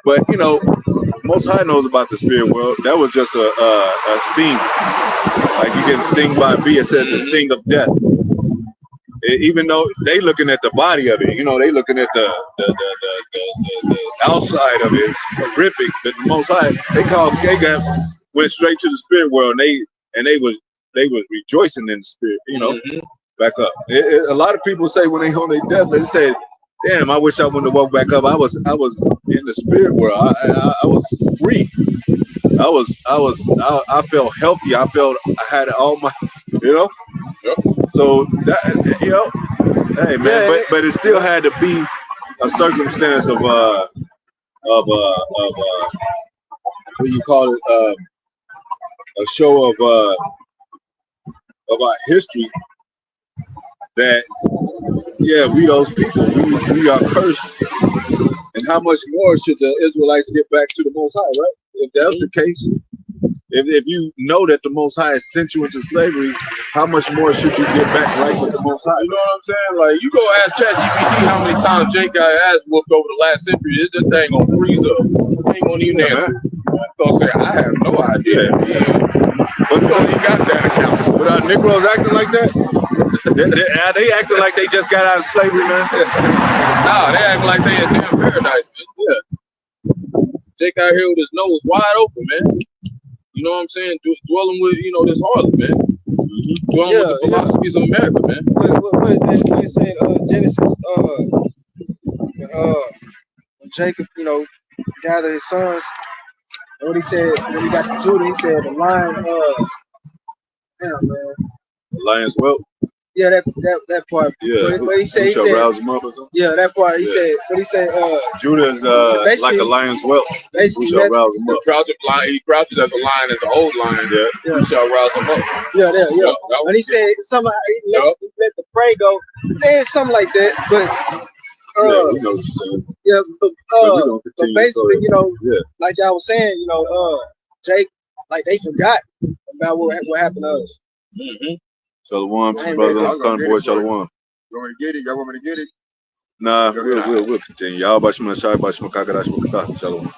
S1: But you know, Most High knows about the spirit world. That was just a sting. Like you get sting by a bee, it says the sting of death. Even though they looking at the body of it, you know, they looking at the outside of it. It's horrific. But the Most High, went straight to the spirit world, and they was rejoicing in the spirit. You know, back up. A lot of people say when they on their death, they say, "Damn, I wish I wouldn't have woke back up. I was in the spirit world. I was free. I felt healthy. I felt I had all my, you know." So that, you know, hey man, but it still had to be a circumstance of what do you call it, a show of our history that we those people, we are cursed. And how much more should the Israelites get back to the Most High, right? If that's the case, if you know that the Most High has sent you into slavery, how much more should you get back right with the Most High?
S2: You know what I'm saying? Like, you go ask ChatGPT how many times Jake got his ass whooped over the last century. This just thing gonna freeze up. He ain't gonna even answer. He's gonna say, I have no idea. But you only got that account.
S1: Without Negroes acting like that? They acting like they just got out of slavery, man.
S2: Nah, they act like they in damn paradise, man. Yeah. Jake out here with his nose wide open, man. You know what I'm saying? Dwelling with, you know, this harlot, man. Dwelling with the philosophies of America, man.
S3: What is that? They said Genesis, when Jacob, you know, gathered his sons. And what he said when he got to Judah, he said the lion, damn man.
S1: The lion's whelp.
S3: Yeah, that part.
S1: Yeah.
S3: But he said,
S1: rouse them up or something?
S3: Yeah, that part. He said, what he said,
S1: Judah's like a lion's whelp.
S3: Basically,
S1: who shall rouse them up?
S2: He crouches as a lion, as an old lion.
S1: Yeah.
S2: Who shall rouse him up?
S3: Yeah. And he said something. He let the prey go. Yeah, something like that. But
S1: we know what you're saying.
S3: Yeah, but basically, you know,
S1: yeah.
S3: like I was saying, you know, Jake, like they forgot about what happened to us.
S1: Shalom, brother, convoy, shalom.
S4: You want to get it? Y'all want me to get it?
S1: Nah, we'll continue. Y'all bashma shai bashma kakadash b'katah. Shalom.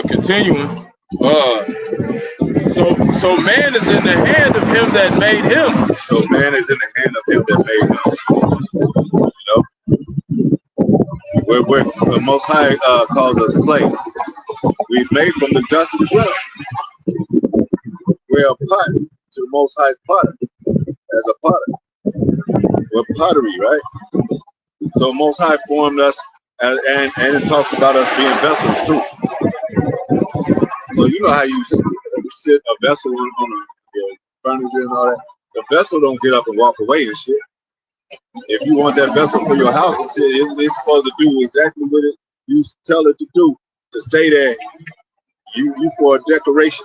S2: Continuing. So man is in the hand of him that made him.
S1: So man is in the hand of him that made him. You know, we're the Most High calls us clay. We made from the dust of the ground. We're a pot to the Most High's potter, as a potter. We're pottery, right? So Most High formed us, and it talks about us being vessels too. So you know how you sit a vessel on the furniture and all that. The vessel don't get up and walk away and shit. If you want that vessel for your house and shit, it's supposed to do exactly what you tell it to do, to stay there. You for a decoration.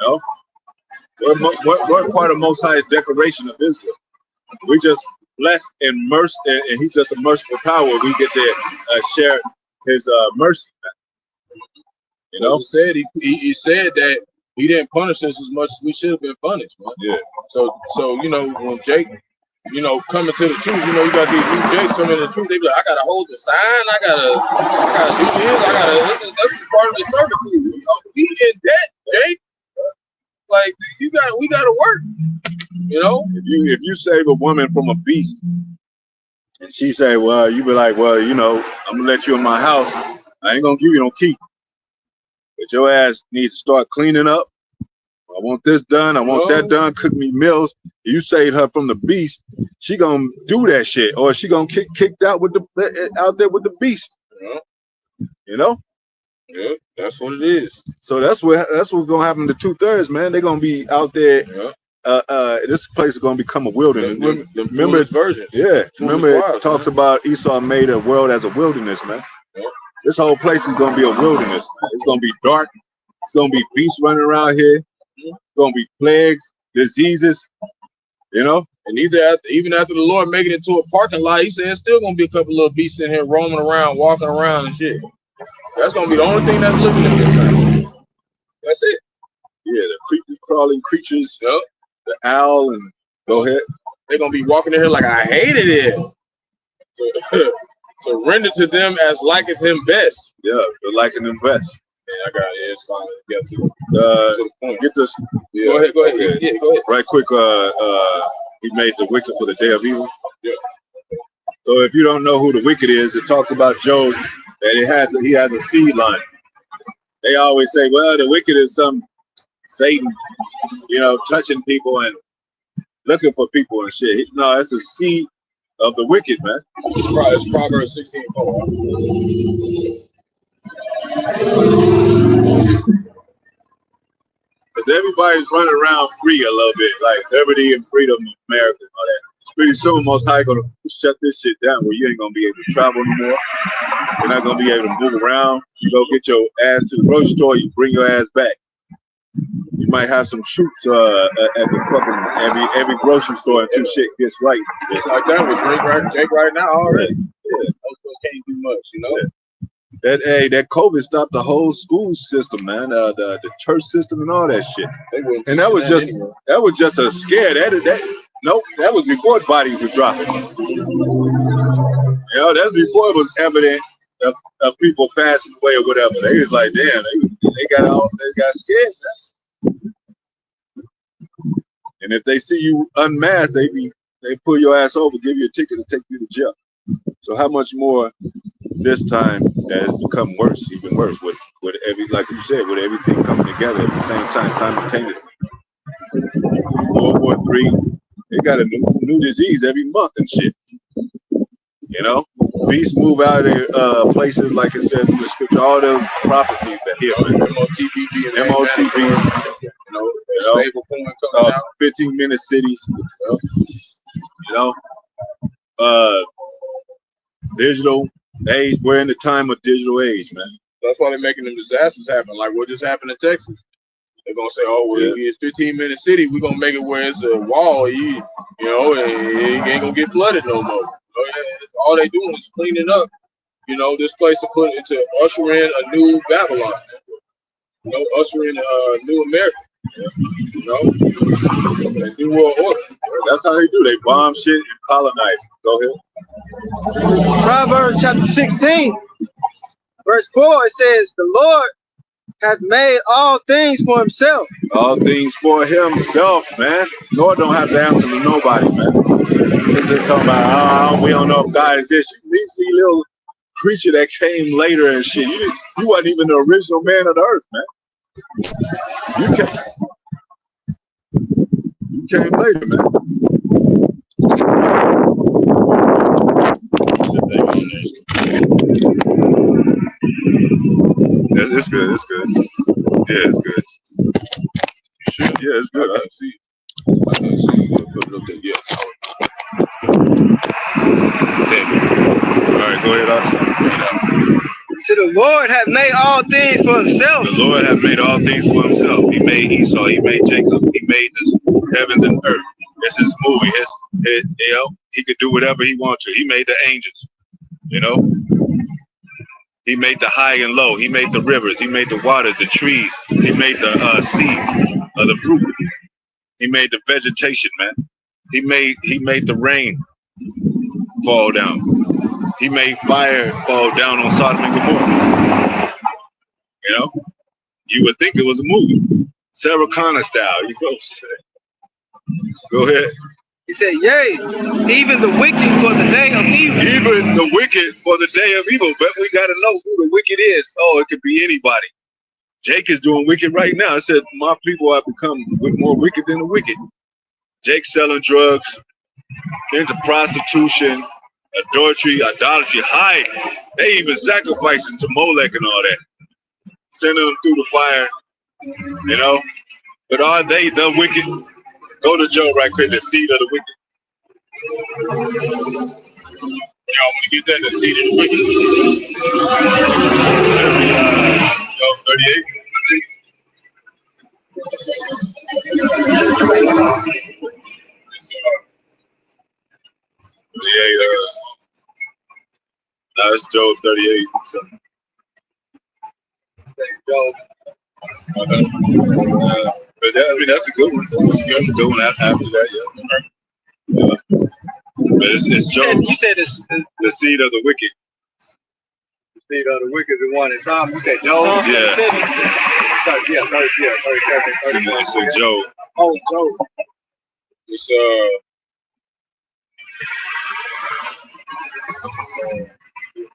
S1: You know? What part of Most High's decoration of Israel? We just blessed and merced, and he's just a merciful power. We get to share his mercy. You know,
S2: he said that he didn't punish us as much as we should have been punished, man.
S1: Yeah.
S2: So you know, when Jake, you know, coming to the truth, you know, you got these new Jakes coming to the truth. They be like, I gotta hold the sign, I gotta do this, this is part of the servitude. You know, we in debt, Jake. Like we gotta work. You know,
S1: if you save a woman from a beast, and she say, well, you be like, well, you know, I'm gonna let you in my house. I ain't gonna give you no key. But your ass needs to start cleaning up. I want this done. I want that done. Cook me meals. You saved her from the beast. She gonna do that shit, or she gonna get kicked out out there with the beast.
S2: Yeah.
S1: You know.
S2: Yeah, that's what it is.
S1: So that's what's gonna happen to 2/3, man. They're gonna be out there. Yeah. This place is gonna become a wilderness.
S2: Remember its versions.
S1: Yeah. Remember it talks about Esau made a world as a wilderness, man. Yeah. This whole place is gonna be a wilderness, man. It's gonna be dark. It's gonna be beasts running around here. It's gonna be plagues, diseases. You know,
S2: And even after the Lord make it into a parking lot, he said it's still gonna be a couple little beasts in here roaming around, walking around and shit. That's gonna be the only thing that's living in this thing. That's it.
S1: Yeah, the creepy crawling creatures. Yep. The owl and go ahead.
S2: They're gonna be walking in here like I hated it. So render to them as liketh him best.
S1: Yeah, they're liking them best.
S2: Yeah, it's fine. Get to the point.
S1: Get this.
S2: Yeah. Go ahead. Yeah, go ahead.
S1: Right quick. He made the wicked for the day of evil.
S2: Yeah.
S1: So if you don't know who the wicked is, it talks about Job that he has a seed line. They always say, well, the wicked is some Satan, touching people and looking for people and shit. No, it's a seed of the wicked, man.
S2: It's Proverbs 16:4.
S1: Because everybody's running around free a little bit, like liberty and freedom in America and all that. Pretty soon, Most High gonna shut this shit down where you ain't gonna be able to travel no more. You're not gonna be able to move around. You go get your ass to the grocery store, you bring your ass back. You might have some troops at the fucking every grocery store until shit gets right.
S2: It's like that with Jake right now already. Yeah, those folks can't do much,
S1: Yeah. That COVID stopped the whole school system, man. The church system and all that shit. And that was just a scare. That was before bodies were dropping. That's before it was evident of people passing away or whatever. They was like, damn, they got scared. And if they see you unmasked, they pull your ass over, give you a ticket, and take you to jail. So how much more this time that has become worse, even worse, with like you said, with everything coming together at the same time simultaneously. World War III, they got a new disease every month and shit. Beasts move out of their places like it says in the scripture. All those prophecies that here, MOTB,
S2: stable point coming out.
S1: 15-minute cities, digital age. We're in the time of digital age, man.
S2: That's why they're making them disasters happen. Like what just happened in Texas. They're gonna say, "Oh, well, it's 15-minute city. We're gonna make it where it's a wall. And it ain't gonna get flooded no more." All they doing is cleaning up, this place to usher in a new Babylon. Usher in a new America. A new world order.
S1: That's how they do. They bomb shit and colonize. Go ahead.
S3: Proverbs chapter 16, verse 4, it says, the Lord hath made all things for himself.
S1: All things for himself, man. Lord don't have to answer to nobody, man. They're just talking about, we don't know if God exists. These little creature that came later and shit. You wasn't even the original man of the earth, man. You came later, man. It's good. It's good. Yeah, it's good. Sure. Yeah, it's good. I can see. Yeah. All right, go ahead.
S3: So the Lord hath made all things for himself.
S1: The Lord hath made all things for himself. He made Esau. He made Jacob. He made the heavens and earth. It's his movie. He could do whatever he wants to. He made the angels. He made the high and low. He made the rivers. He made the waters, the trees. He made the seeds of the fruit. He made the vegetation, man. He made the rain fall down. He made fire fall down on Sodom and Gomorrah. You would think it was a movie, Sarah Connor style. Go ahead.
S3: He said, yea, even the wicked for the day of evil.
S1: Even the wicked for the day of evil. But we got to know who the wicked is. Oh, it could be anybody. Jake is doing wicked right now. It said, my people have become more wicked than the wicked. Jake selling drugs, into prostitution, adultery, idolatry, high. They even sacrificing to Molech and all that. Sending them through the fire, But are they the wicked? Go to Job right quick, the seed of the wicked. Y'all want to get that, the seed of the wicked? Job 38. No, it's Job 38. So.
S4: Job.
S1: But that, that's a good one. That's a good one after that, yeah. But it's Job.
S3: You said it's
S1: the seed of the wicked.
S4: The seed of the wicked, the one in Psalm. You said Job?
S1: Yeah.
S4: 37.
S1: It's in Job.
S3: Oh, Job.
S1: It's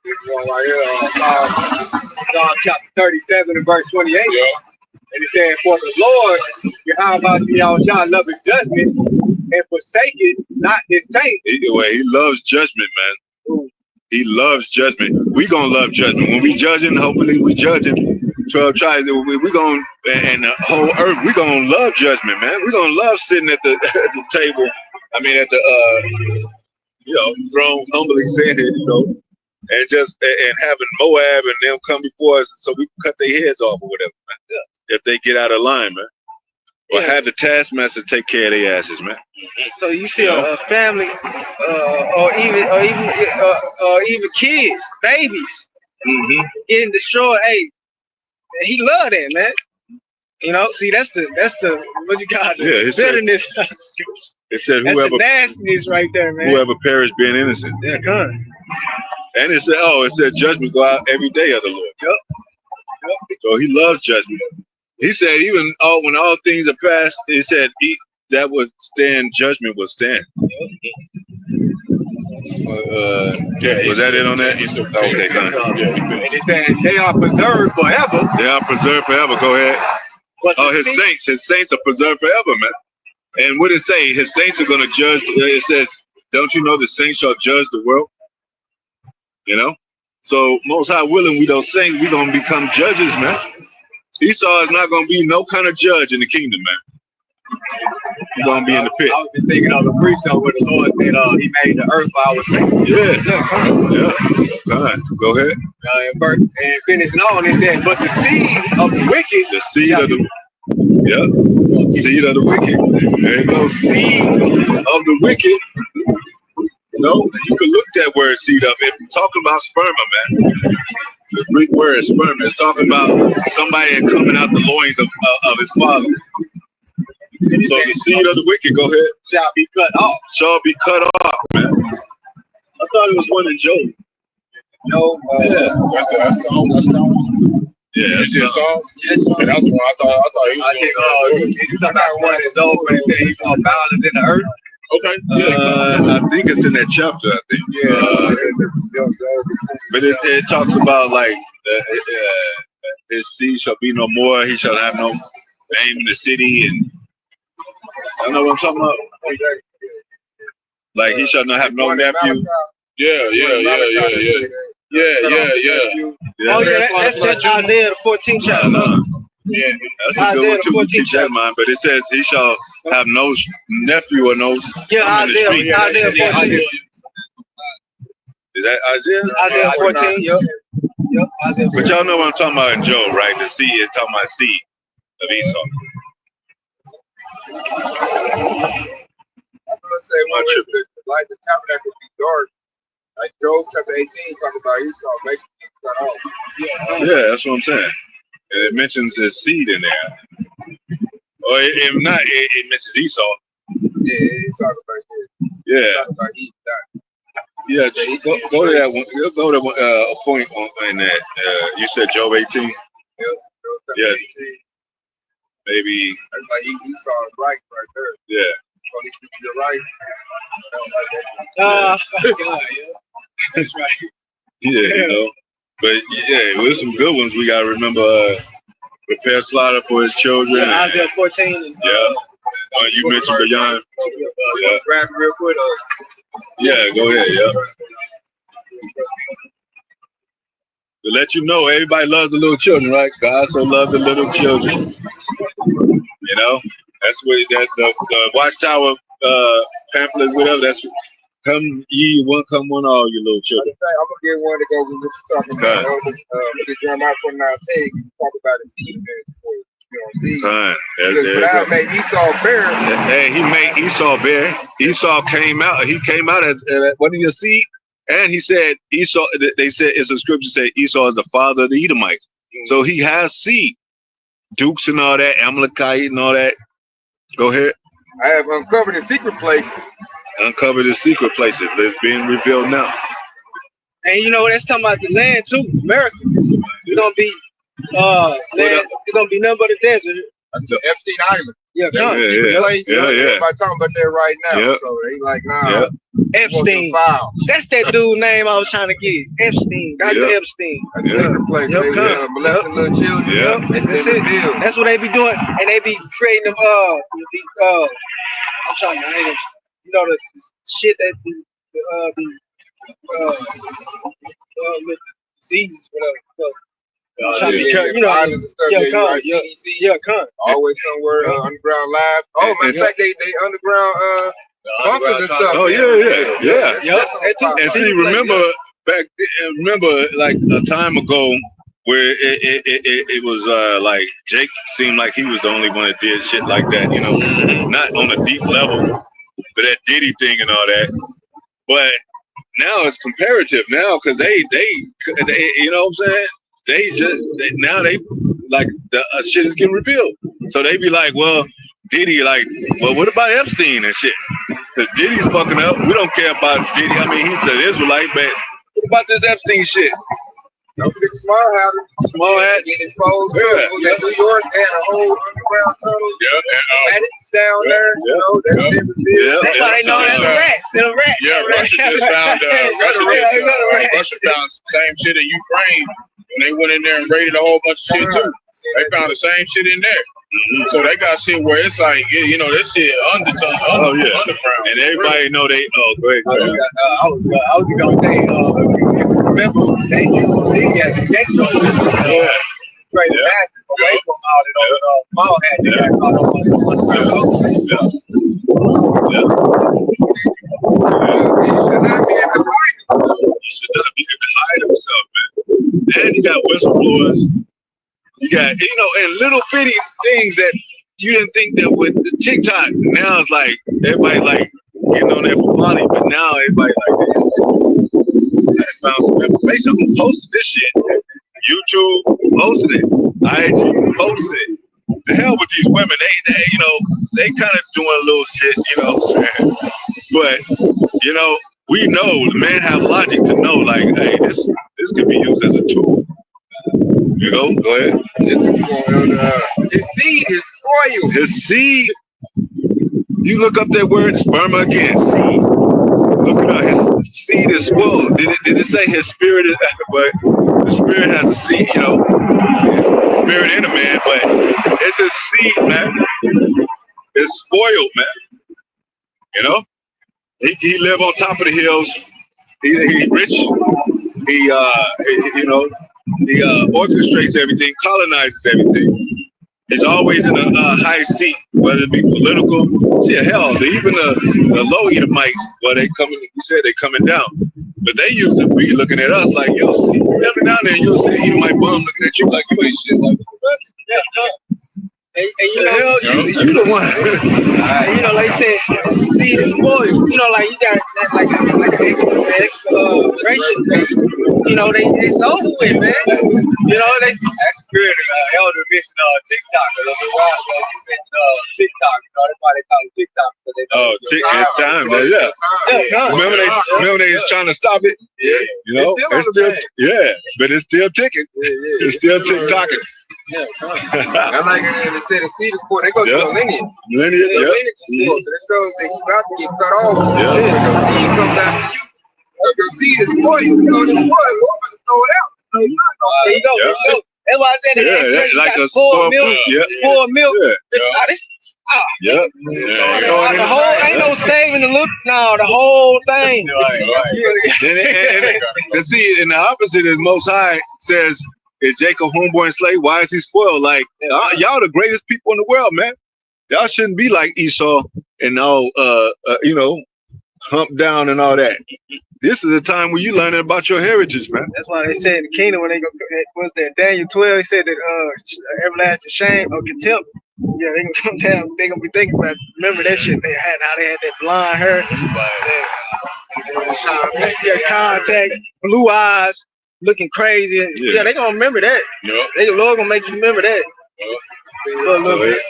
S4: this one right here, Psalm chapter 37 and verse 28.
S1: yeah.
S4: And it said, for the Lord, Yahweh shall love his judgment and forsake it, not his saints.
S1: He loves judgment, man. He loves judgment. We gonna love judgment. When we judging, hopefully we judging 12 tribes. We gonna, and the whole earth, we gonna love judgment, man. We gonna love sitting at the table. I mean, at the throne, humbly saying it, and just and having Moab and them come before us, so we can cut their heads off or whatever, man. If they get out of line, man. Or have the taskmaster take care of their asses, man.
S3: So you see a family, or even kids, babies, getting destroyed. Hey, he love that, man. See that's the what you got?
S1: Yeah,
S3: bitterness.
S1: It said
S3: that's
S1: whoever
S3: the nastiness right there, man.
S1: Whoever perished being innocent.
S3: Yeah, come.
S1: And it said judgment go out every day of the Lord.
S3: Yep.
S1: So he loves judgment. He said, even when all things are past, he said that would stand, judgment will stand. Was that it on that? Okay, go ahead.
S4: And it said, they are preserved forever.
S1: They are preserved forever. Go ahead.
S4: But
S1: his saints are preserved forever, man. And what it say? His saints are going to judge. It says, don't you know the saints shall judge the world? So most high willing, we those saints, we going to become judges, man. Esau is not going to be no kind of judge in the kingdom, man. He's going to be in the pit.
S4: I was just thinking of the priest where the Lord said he made the earth for our sake.
S1: Yeah. All right. Go ahead.
S4: And finishing on, it said, but the seed of the wicked.
S1: The seed of the seed of the wicked. There you go. Seed of the wicked. You can look that word seed up. It's talking about sperma, man. The Greek word sperma is talking about somebody coming out the loins of his father. So the seed of the wicked, go ahead.
S4: Shall be cut off.
S1: Shall be cut off, man. I thought it was one in Job.
S4: No,
S2: that's Tom. That's Tom.
S1: Yeah, that's
S2: Tom. Yes, sir. That's one I thought he was.
S4: You talking about one in Job when it said he's gonna bound it in the earth?
S2: Okay.
S1: I think it's in that chapter. I think. But it talks about like his seed shall be no more. He shall have no name in the city, and I know what I'm talking about. Like he shall not have no nephew.
S2: Yeah.
S3: Oh yeah, that's Isaiah 14 chapter.
S1: Yeah, that's a good one too. Keep that in mind. But it says he shall have no nephew or no.
S3: Yeah, Isaiah 14.
S1: Is that Isaiah?
S3: Isaiah 14. Yep. Isaiah 14.
S1: But y'all know what I'm talking about in Job, right? The seed is talking about seed of Esau.
S4: I'm gonna say like the tabernacle be dark. Like Job chapter 18 talking about Esau basically cut off.
S1: Yeah, that's what I'm saying. And it mentions his seed in there. Or if not, it mentions Esau.
S4: Yeah, it's talking about it.
S1: Yeah.
S4: Talking about he died.
S1: Yeah, go to that one. Go to a point in that. You said Job 18? Yeah. Maybe.
S4: That's like Esau is right there.
S1: Yeah.
S4: So he could be right.
S3: That's right.
S1: Yeah, But yeah, there's some good ones. We gotta remember. Prepare slaughter for his children.
S3: Yeah, Isaiah 14.
S1: You mentioned beyond.
S4: Grab real quick.
S1: Yeah, go ahead. Yeah. To let you know, everybody loves the little children, right? God so loved the little children. That's what the Watchtower pamphlet, whatever. That's come ye one, come one all, you little children.
S4: I'm gonna get one to go with what you're talking about. Jeremiah 49:10, you talk about the seed bearing spoil. See,
S1: Time.
S4: because God made Esau barren.
S1: Hey, he made Esau barren. Esau came out. He came out as what did you see? And he said Esau. They said it's a scripture said Esau is the father of the Edomites. So he has seed, Dukes and all that, Amalekite and all that. Go ahead.
S4: I have uncovered the secret places.
S1: Uncovered the secret places. It's being revealed now.
S3: And you know that's talking about the land too, America. It's gonna be land, it's gonna be nothing but a desert.
S4: The Epstein Island.
S3: Yeah,
S1: yeah.
S4: Everybody talking about that right now.
S1: Yep.
S4: So they like, nah.
S3: Epstein. That's that dude name I was trying to get. Epstein. Dr. Epstein.
S4: That's a secret place. They molesting little children.
S1: Yeah.
S3: That's it. That's what they be doing, and they be creating them. I'm trying to name them. You know the shit that the diseases, whatever. You know,
S4: always somewhere underground live. Oh, matter of fact, they underground bunkers and stuff.
S1: Oh yeah. And see, remember like a time ago where it was like Jake seemed like he was the only one that did shit like that, you know, not on a deep level, but that Diddy thing and all that. But now it's comparative now because they you know what I'm saying? They like the shit is getting revealed. So they be like, well, Diddy, like, well, what about Epstein and shit? Because Diddy's fucking up. We don't care about Diddy. I mean, he's an Israelite, but what about this Epstein shit?
S4: Don't forget small hats. Getting exposed to New York and a whole underground tunnel. And it's down there. You know, that's been revealed.
S3: That's why they know them rats. Them rats.
S2: Yeah, Russia just found Russia found some same shit in Ukraine when they went in there and raided a whole bunch of shit too. They found the same shit in there. So they got shit where it's like, you know, this shit underground.
S1: And everybody know they. Oh, go ahead.
S3: I was gonna say, remember they got the gate straight back away from all the small hat. They got caught up on
S1: You should not be able to hide himself, man. And you got whistleblowers. You got, you know, and little bitty things that you didn't think that with the TikTok. Now it's like everybody like getting on there for Bonnie, but now everybody like, I found some information. I'm posting this shit. YouTube posted it. IG posted it. The hell with these women. They you know, they kind of doing a little shit, you know what I'm saying? But, you know, we know the men have logic to know, like, hey, this can be used as a tool. You know, go ahead.
S4: His seed is spoiled.
S1: His seed. You look up that word sperma again. Seed. Look it up. His seed is spoiled. Did it say his spirit is? But the spirit has a seed. You know, spirit in a man, but it's his seed, man. It's spoiled, man. You know, he live on top of the hills. He rich. He you know. He orchestrates everything, colonizes everything. He's always in a high seat, whether it be political. Shit, hell, even the low Edomites, well, they coming. You said they coming down, but they used to be looking at us like you'll see every now and then you'll see Edomite bum looking at you like you ain't shit. Like,
S3: and you know,
S1: you the one.
S3: You know, like I said, seed is spoiled. You know, like you got like expiration date. You know, it's over with, man. You know, that's good. Elder mentioned TikTok. TikTok. You know, that's why they call it TikTok.
S1: It's time. Remember they was trying to stop it.
S4: Yeah.
S1: You know, it's still but it's still ticking. It's still tick-tocking.
S4: I like it. They said the seed is spoiled. They go to the lineage.
S1: Lineage,
S4: So that shows that you about to get cut off. Your seed comes after you. So your seed is spoiled. You know it's spoiled. We're about to throw it out.
S3: There you go. That's why I said
S1: like a
S3: spoiled milk. Spoiled milk. The whole ain't no saving the look. No, the whole thing.
S1: And see, and the opposite is Mos High says, is Jacob homeboy and slave? Why is he spoiled? Like, y'all the greatest people in the world, man. Y'all shouldn't be like Esau and all, you know, hump down and all that. This is the time when you learning about your heritage, man.
S3: That's why they said in the kingdom when they go, what's that? Daniel 12, he said that everlasting shame or contempt. Yeah, they gonna come down. They gonna be thinking about. Remember that shit they had? How they had that blonde hair, contact, blue eyes, looking crazy. Yeah, they gonna remember that.
S2: Yeah.
S3: The Lord gonna make you remember that. For a little bit.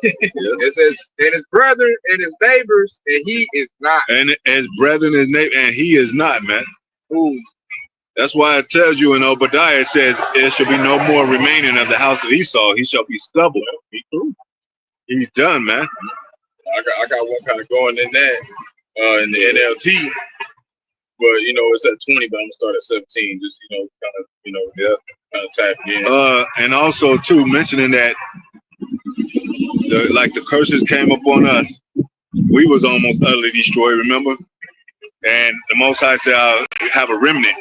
S4: It says, and his brethren and his neighbors, and he is not.
S1: And his brethren, his neighbor, and he is not, man.
S3: Ooh.
S1: That's why it tells you in Obadiah, it says, there shall be no more remaining of the house of Esau. He shall be stubble. He's done, man.
S2: I got one kind of going in that in the NLT, but you know it's at 20, but I'm gonna start at 17. Just kind of tap it in.
S1: And also too mentioning that the curses came upon us. We was almost utterly destroyed, remember? And the Most High said, "I'll have a remnant."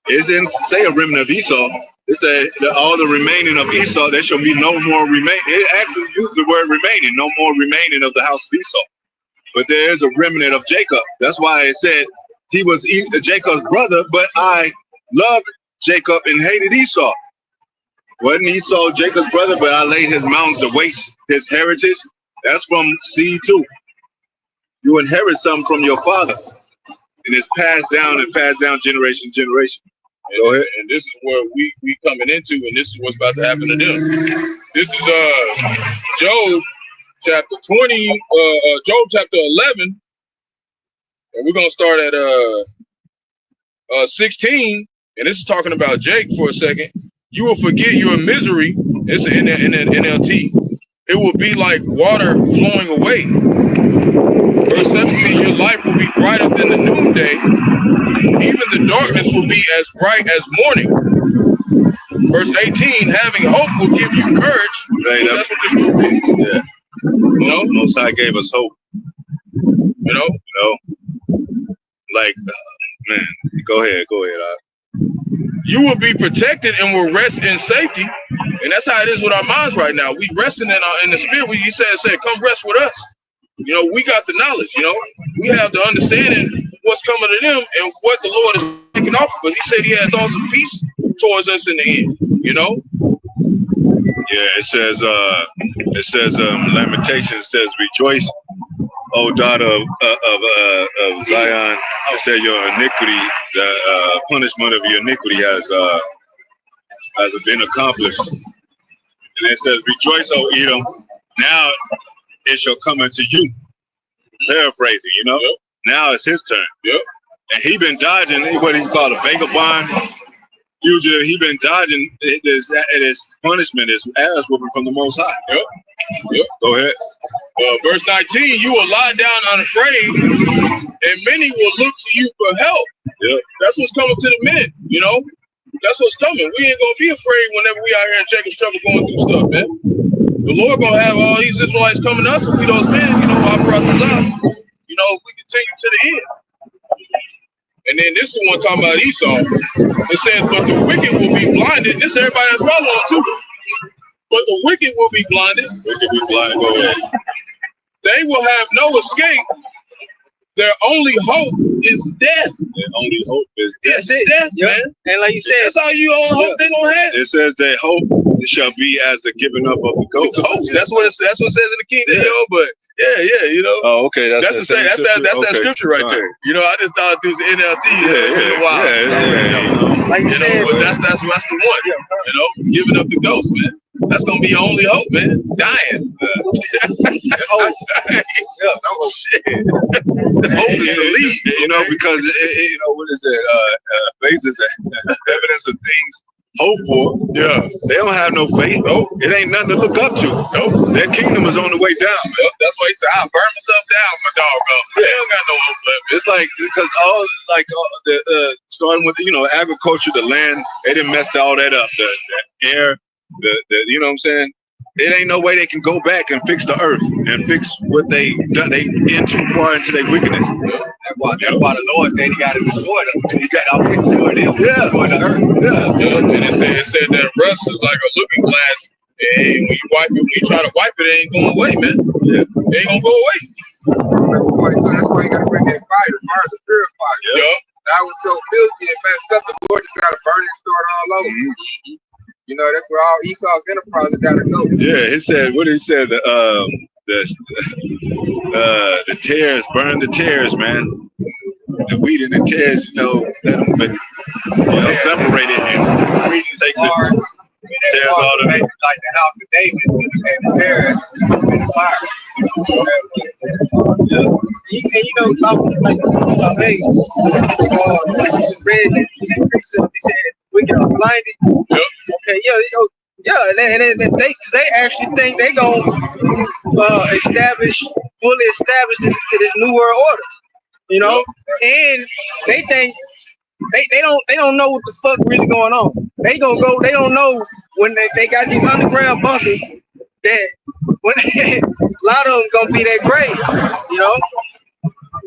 S1: It didn't say a remnant of Esau. It said that all the remaining of Esau, there shall be no more remain. It actually used the word remaining, no more remaining of the house of Esau. But there is a remnant of Jacob. That's why it said he was Jacob's brother, but I loved Jacob and hated Esau. Wasn't Esau Jacob's brother, but I laid his mountains to waste, his heritage. That's from seed too. You inherit something from your father. And it's passed down generation to generation.
S2: Go ahead. And this is where we coming into, and this is what's about to happen to them. This is Job chapter 20, Job chapter 11, and we're gonna start at 16, and this is talking about Jake for a second. You will forget your misery. It's in the NLT. It will be like water flowing away. Verse 17, your life will be brighter than the noonday. Even the darkness will be as bright as morning. Verse 18, having hope will give you courage.
S1: Right,
S2: that's what this truth is.
S1: Yeah. Most High gave us hope. Like, man, go ahead.
S2: You will be protected and will rest in safety. And that's how it is with our minds right now. We resting in the spirit. He said, come rest with us. We got the knowledge, we have the understanding what's coming to them and what the Lord is taking off of us. He said he had thoughts of peace towards us in the end,
S1: Yeah, it says Lamentations says, rejoice, O daughter of Zion. It said your iniquity, the punishment of your iniquity has been accomplished. And it says, rejoice, O Edom. Now it shall come unto you. Paraphrasing,
S2: Yep.
S1: Now it's his turn.
S2: Yep.
S1: And he been dodging what he's called a vagabond fugitive. He been dodging his punishment, his ass whooping from the Most High.
S2: Yep.
S1: Go ahead.
S2: Verse 19, you will lie down unafraid, and many will look to you for help.
S1: Yep.
S2: That's what's coming to the men, That's what's coming. We ain't gonna be afraid whenever we out here in Jacob's trouble going through stuff, man. The Lord gonna have all these Israelites coming to us and we those men, our brothers up. If we continue to the end. And then this is one talking about Esau. It says, but the wicked will be blinded. This is everybody that's following too. But the wicked will be blinded.
S1: Go ahead.
S2: They will have no escape. Their only hope is death.
S1: Their only hope is death.
S2: That's it. Death, man.
S3: And like you said,
S2: that's all you only hope they're gonna have.
S1: It says that hope shall be as the giving up of the ghost.
S2: That's what it says in the kingdom, but
S1: Oh, okay.
S2: That's that scripture right there. I just thought it was the NLT.
S1: Yeah.
S3: Like you said,
S2: but that's the one. Giving up the ghost, man. That's gonna be your only hope, man. Dying. Shit. Hope is the lead.
S1: Because what is it? Faith is evidence of things hoped for.
S2: Yeah.
S1: They don't have no faith.
S2: Nope.
S1: It ain't nothing to look up to.
S2: Nope.
S1: Their kingdom is on the way down.
S2: Yep. That's why he said, I'll burn myself down, my dog. They don't got no hope left.
S1: It's like, because all the starting with, agriculture, the land, they didn't mess all that up. The air, you know what I'm saying? It ain't no way they can go back and fix the earth and fix what they done. They in too far into their wickedness.
S4: That's why the Lord said he got to destroy them. He got to destroy them. Destroy the earth.
S2: And it said that rust is like a looking glass. And when you try to wipe it, it ain't going away, man. It ain't gonna go away.
S4: So that's why you got to bring that fire. fire to purify you.
S2: Yeah.
S4: I was so filthy and messed up, the Lord just got to burn and start all over. You know, that's where all Esau's enterprises got to go.
S1: Yeah, he said, what he said, the tares, burn the tares, man. The wheat and the tares, you know, let them be, separate it and take the tares all the way.
S4: Like the house of David, and the tares in the fire. And you know, like hey, like you just read that precept, he said, wicked are blinded.
S2: Yep.
S4: Okay, yeah, and they actually think they gonna fully establish this new world order, you know, and they think they don't know what the fuck really going on. They don't know when they got these underground bunkers that when a lot of them gonna be that great, you know.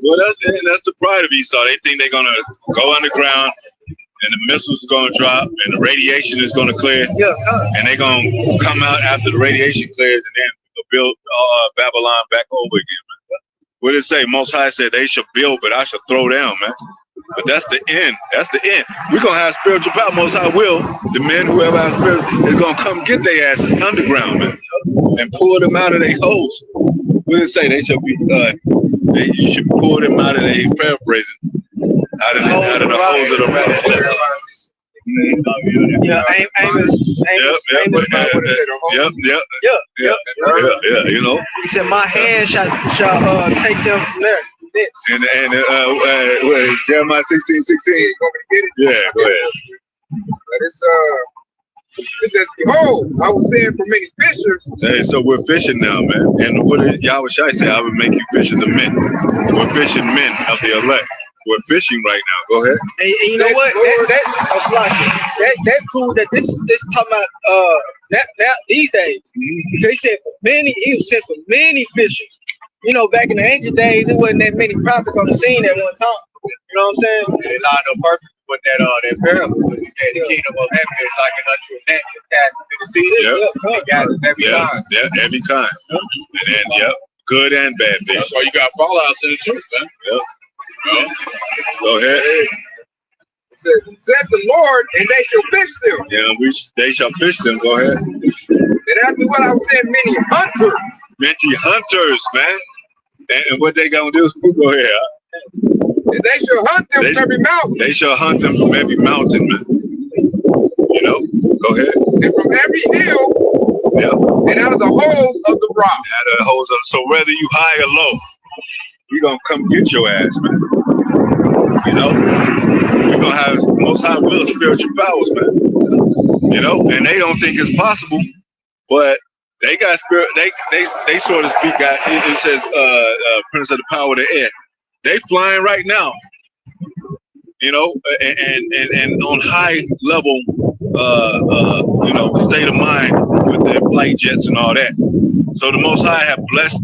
S1: Well, that's the pride of Esau. They think they're gonna go underground, and the missiles are gonna drop, and the radiation is gonna clear, and they're gonna come out after the radiation clears, and then build Babylon back over again. Man. What did it say? Mos High said they should build, but I should throw down, man. But that's the end. That's the end. We're gonna have spiritual power. Mos High will. The men, whoever has spirit, is gonna come get their asses underground, man, and pull them out of their holes. What did it say? They should be. You should pull them out of their paraphrasing. Out of the holes of the rock.
S3: Yeah, Amos.
S1: Yep. You know.
S3: He said, "My hand shall take them from there."
S1: And Jeremiah 16:16. Yeah, go ahead.
S4: But it says, behold, I was saying for many fishers.
S1: Hey, so we're fishing now, man. And what did Yahweh Shai say? I would make you fishers of men. We're fishing men of the elect. We're fishing right now. Go ahead.
S3: And you know what? That proved that this talking about that these days. Because he said he was sent for many fishers. You know, back in the ancient days, there wasn't that many prophets on the scene at one time. You know what I'm saying?
S4: They lined up perfect with that parable. Because he said the kingdom of heaven is like an unto a net that cast into the sea. It got every kind.
S1: Yeah, every kind. And then, good and bad fish.
S2: That's why you got fallouts in the truth, man.
S1: Go ahead.
S4: It said the Lord, and they shall fish them.
S1: Yeah, they shall fish them. Go ahead.
S4: And after what I was saying, many hunters,
S1: man. And what they gonna do? Go ahead.
S4: And they shall hunt them from every mountain.
S1: They shall hunt them from every mountain, man. You know, go ahead.
S4: And from every hill. And out of the holes of the rock.
S1: So whether you high or low, we gonna come get your ass, man. You know, we're gonna have Most High will spiritual powers, man. You know, and they don't think it's possible, but they got spirit. They so to speak got. It says, Prince of the Power of the Air. They flying right now. You know, and on high level, you know, state of mind with their flight jets and all that. So the Most High have blessed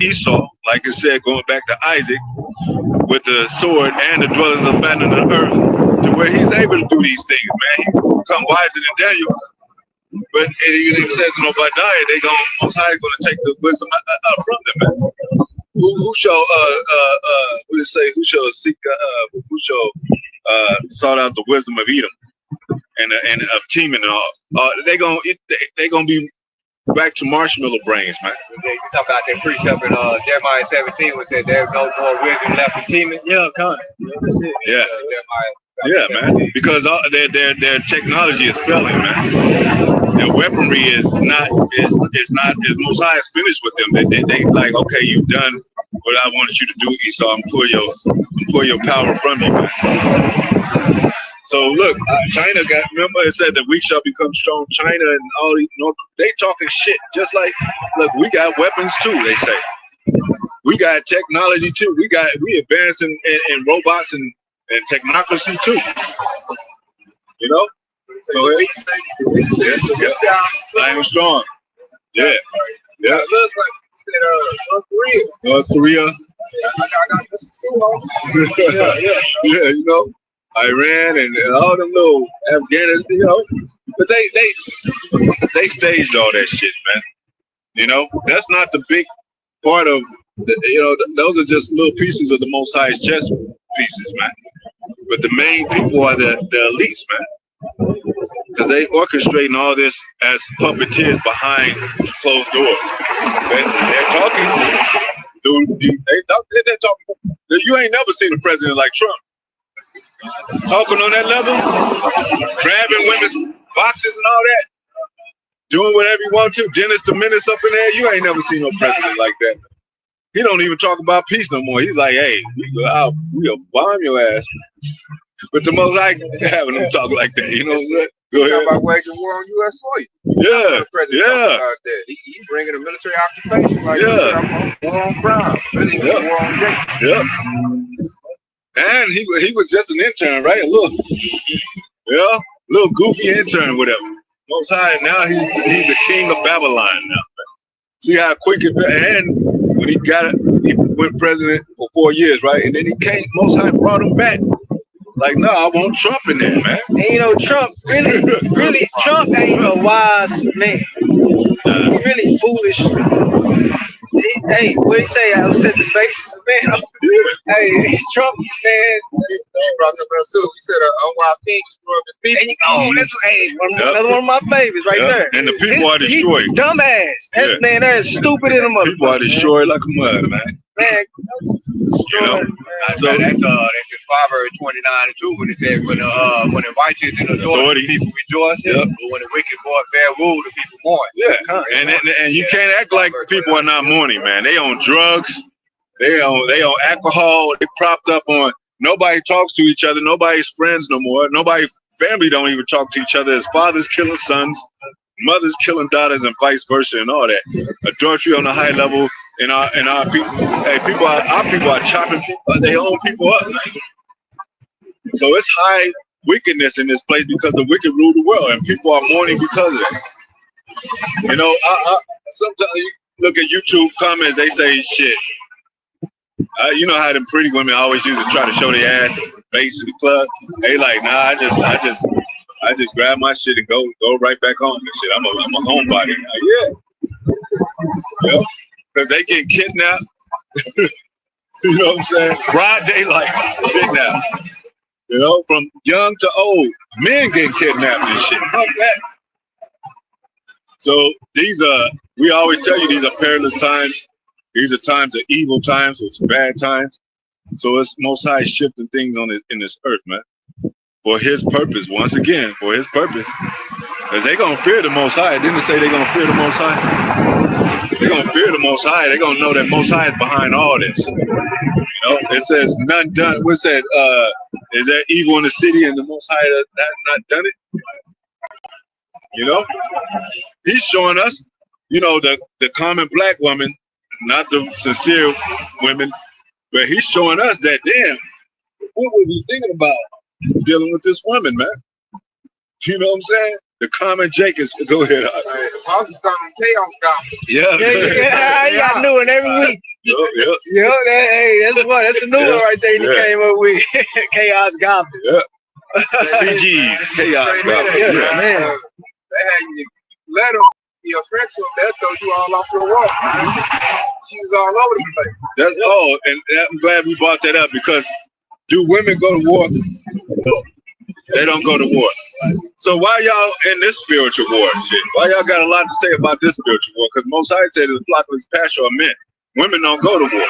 S1: Esau, like I said, going back to Isaac, with the sword and the dwellers of man on the earth, to where he's able to do these things, man. He become wiser than Daniel. But even if it says in Obadiah, Most High is gonna take the wisdom from them, man. Who shall what did it say? Who shall seek? Who shall sought out the wisdom of Edom and of Teman and all? They gonna be back to marshmallow brains, man.
S4: You talk about that precept in Jeremiah 17, which said there's no more wisdom left in Teman.
S3: Yeah, come on.
S1: Yeah. Yeah, man. Because their technology is failing, man. Their weaponry is not Most High is finished with them. They like, okay, you've done what I wanted you to do, Esau. I'm pull your power from you, man. So look, China remember it said that we shall become strong. China and all these, they talking shit. Just like, look, we got weapons too. They say we got technology too. We advancing in robots and technocracy too. You know. So I am strong. Yeah.
S4: Look like
S1: North Korea. Yeah, you know. Iran and all them little Afghanistan, you know, but they staged all that shit, man. You know, that's not the big part of those are just little pieces of the Most High's chess pieces, man. But the main people are the elites, man, because they orchestrating all this as puppeteers behind closed doors. They're talking. Dude, they're talking. You ain't never seen a president like Trump talking on that level, grabbing women's boxes and all that, doing whatever you want to. Dennis the Menace up in there. You ain't never seen no president like that. He don't even talk about peace no more. He's like, hey, we'll bomb your ass. But the Most High having them talk like that, you know what I'm saying? Go ahead.
S4: Talking about waging war on U.S. soil.
S1: Yeah,
S4: the president about that. He bringing a military occupation like war on crime. Really war on Jake.
S1: Yeah. And he was just an intern, right? A little goofy intern, whatever. Most High, now he's the king of Babylon now. See how quick it, and when he went president for 4 years, right? And then he came, Most High brought him back. Like, no, I want Trump in there, man.
S3: And Trump really, Trump ain't a wise man. He really foolish. Hey, what he say? I said the basis, man. Hey, Trump, man.
S4: He brought something else too. He said an unwise king destroyed his people.
S3: And that's another one of my favorites right there.
S1: And the people are destroyed.
S3: Dumbass. That man is stupid in a motherfucker.
S1: People are destroyed like a mud, man.
S3: Man,
S5: so that's in Proverbs 29:2 when it says when the righteous and authority people rejoice, but when the wicked boy bear rule, the people mourn.
S1: Yeah, and you can't act like people are not mourning, man. They on drugs, they on alcohol, they propped up on. Nobody talks to each other. Nobody's friends no more. Nobody family don't even talk to each other. His fathers killing sons, mothers killing daughters, and vice versa, and all that. Adultery on a high level. And our people, our people are chopping their own people up. So it's high wickedness in this place because the wicked rule the world, and people are mourning because of it. You know, sometimes you look at YouTube comments, they say shit. You know how them pretty women always used to try to show their ass and face in the club. They like, nah, I just grab my shit and go right back home and shit. I'm a homebody. Like, yeah. Because they get kidnapped, you know what I'm saying? Broad daylight, kidnapped. You know, from young to old, men getting kidnapped and shit. Fuck that. So we always tell you these are perilous times. These are times of evil times, it's bad times. So it's Most High shifting things in this earth, man. For his purpose, once again, for his purpose. Because they're going to fear the Most High. Didn't it say they're going to fear the Most High? They're going to fear the Most High. They're going to know that Most High is behind all this. You know, it says none done. What's that? Is there evil in the city and the Most High that not done it? You know, he's showing us, you know, the common black woman, not the sincere women, but he's showing us that, damn, what were we thinking about dealing with this woman, man? You know what I'm saying? The common Jake is, go ahead.
S4: The apostles call him chaos goblin.
S3: Yeah, I knew it every week. That's a new one right there you came up with. Chaos goblin.
S1: Yeah. CG's chaos goblin.
S3: Yeah, man.
S4: They had you let them be your friend to them, they'll throw you all off your wall. Jesus all over the place.
S1: That's all, and I'm glad we brought that up because do women go to war? They don't go to war. So why y'all in this spiritual war and shit? Why y'all got a lot to say about this spiritual war? Because Most High said the flock of his pasture are men. Women don't go to war.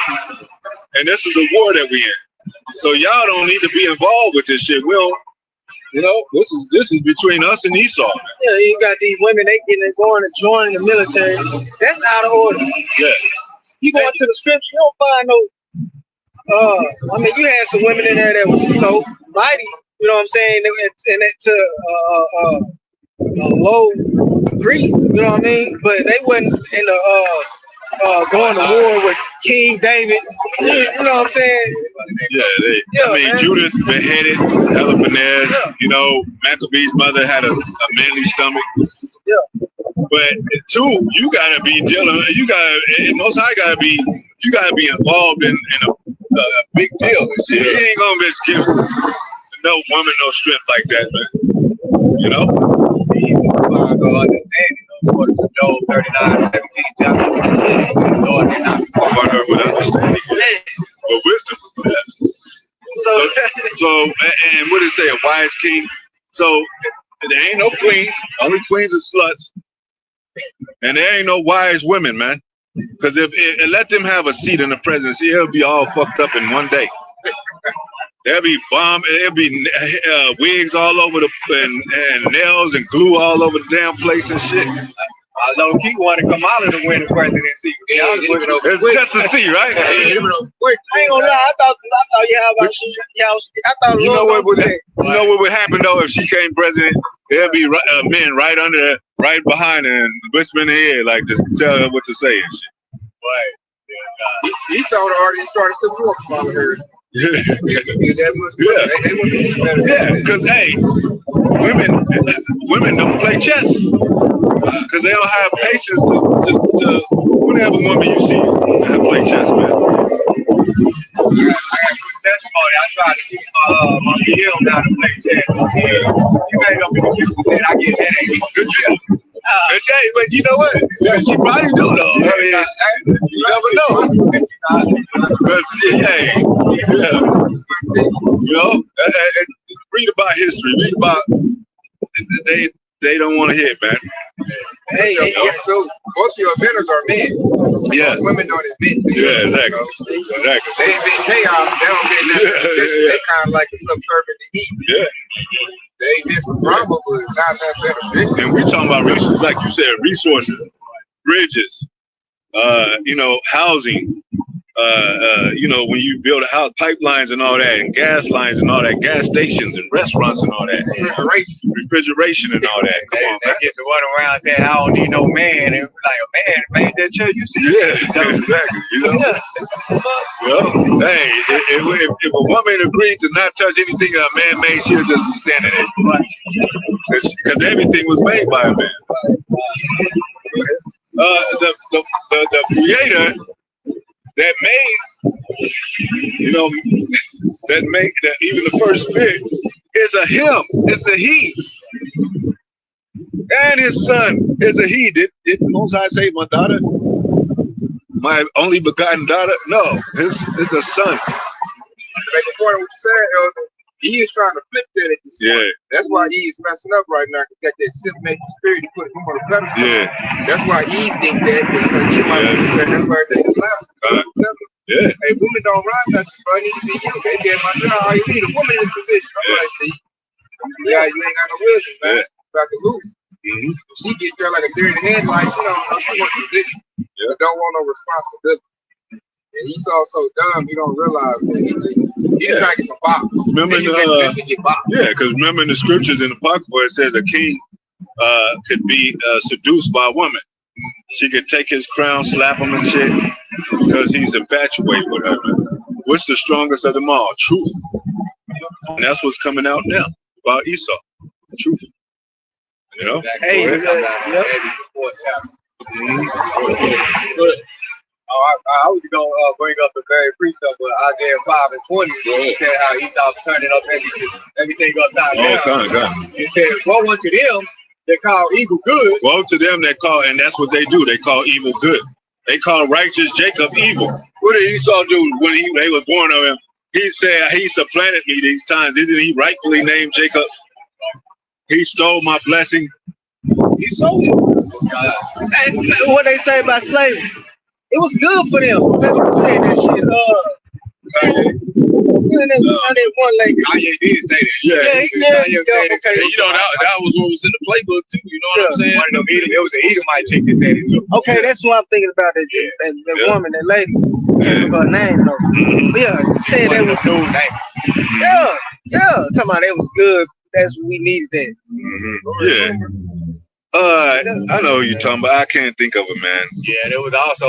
S1: And this is a war that we in. So y'all don't need to be involved with this shit. We don't, you know, this is between us and Esau.
S3: Yeah, you got these women, they going to join the military. That's out of order.
S1: Yeah.
S3: You go into the scripture, you don't find no I mean, you had some women in there that was, you know, mighty. You know what I'm saying? And it to a low degree, you know what I mean? But they wasn't in the going to war with King David. You know what I'm saying?
S1: I mean, man. Judith beheaded Peloponnes. Yeah. You know, Maccabee's mother had a manly stomach.
S3: Yeah.
S1: But two, you gotta be dealing. Most High gotta be. You gotta be involved in a big deal and shit. You ain't gonna just give no woman no strength like that, man. You know.
S5: according to Job 39:17, chapter 26, the Lord did not require her with understanding, but wisdom. So, and what did it say? A wise king. So there ain't no queens. Only queens are sluts, and there ain't no wise women, man. Because if let them have a seat in the presidency, it'll be all fucked up in one day. There'll be there'll be wigs all over and nails and glue all over the damn place and shit. Low key want to come out of the win the presidency. It's just to see, right?
S3: I ain't gonna lie. I thought
S1: you know what would happen though if she came president? There'll be men right under her, right behind her, and whispering in her ear, like just tell her what to say and shit.
S5: Right.
S4: Esau already started civil war from her. Yeah,
S1: because hey, women don't play chess because they don't have patience to whenever woman you see have play chess, man.
S5: I got good testimony. I tried to keep my BL down to play chess. You made up in the future that I get headache. Good job. But you know what? Yeah, she probably do though. You never know. You know, read about history. Read about they don't want to hear it, man.
S4: So most of your inventors are men.
S1: Yeah,
S4: most women don't invent things.
S1: Yeah, exactly. Exactly.
S4: They invent chaos. They don't invent nothing. They kind of like a subservient to heat.
S1: Yeah.
S4: They invent some drama, but not that beneficial.
S1: And we're talking about resources, like you said, resources, bridges, housing. When you build a house, pipelines and all that, and gas lines and all that, gas stations and restaurants and all that, refrigeration and all that. Come on,
S5: they get to run around saying, "I don't need no man," and like a man made that chill. You see?
S1: Yeah, exactly. You know. Well, hey, if a woman agreed to not touch anything a man made, she'll just be standing there because everything was made by a man. The creator. That even the first spirit is a him, it's a he. And his son is a he. Did Mos High say my daughter? My only begotten daughter? No, it's a son.
S4: To make a point of what you said, Elder, he is trying to flip that at this point. That's why he is messing up right now. He got that simp-making spirit. He put him on a pedestal.
S1: Yeah.
S4: That's why Eve think that. He might think that. That's why they collapse.
S1: Yeah.
S4: Hey, women don't ride nothing, bro. I need to be you. They get my job. All you need a woman in this position. I'm like, see, you ain't got no wisdom, man. About to lose.
S1: Mm-hmm.
S4: She get there like a deer in the headlights. She want position. But don't want no responsibility. And Esau so dumb, he don't realize that he's trying to get some box.
S1: Remember because remember in the scriptures in the Apocrypha it says a king could be seduced by a woman. She could take his crown, slap him and shit because he's infatuated with her. What's the strongest of them all? Truth. And that's what's coming out now about Esau. Truth. You know?
S3: Hey,
S5: I was going to bring up the very precept of Isaiah 5:20. It said how Esau turning up everything upside down. It said, woe unto them that call evil good.
S1: Woe to them that call, and that's what they do. They call evil good. They call righteous Jacob evil. What did Esau do when they was born of him? He said, he supplanted me these times. Isn't he rightfully named Jacob? He stole my blessing. He sold it.
S3: And what they say about slavery, it was good for them. They were saying that shit. That one lady.
S5: Kanye did say that.
S1: Okay. That was what was in the playbook too. You know what I'm saying?
S5: It was an Edomite chick that said it too.
S3: Okay, that's what I'm thinking about. That woman, that lady. Can't remember her name though. Mm-hmm. Said they was
S5: dude's name.
S3: Talking about it was good. That's what we needed. That.
S1: Mm-hmm. I know who you're talking about. I can't think of it, man.
S5: Yeah, there was also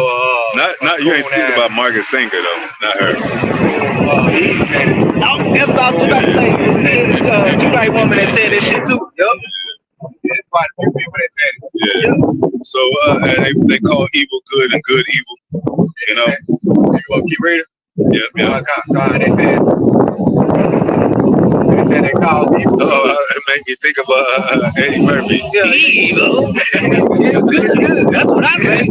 S1: not you ain't speaking about Margaret Sanger though, not her.
S3: That's what I was about to say. You right woman that said that shit too.
S5: Yep. There's quite a few people that said it.
S1: Yeah. So they call evil good and good evil. You know.
S5: You want to keep reading?
S1: Yeah.
S5: They said
S4: that they call evil.
S5: It made me think of Eddie Murphy.
S4: Yeah,
S5: Evil.
S4: it's good. That's what I say.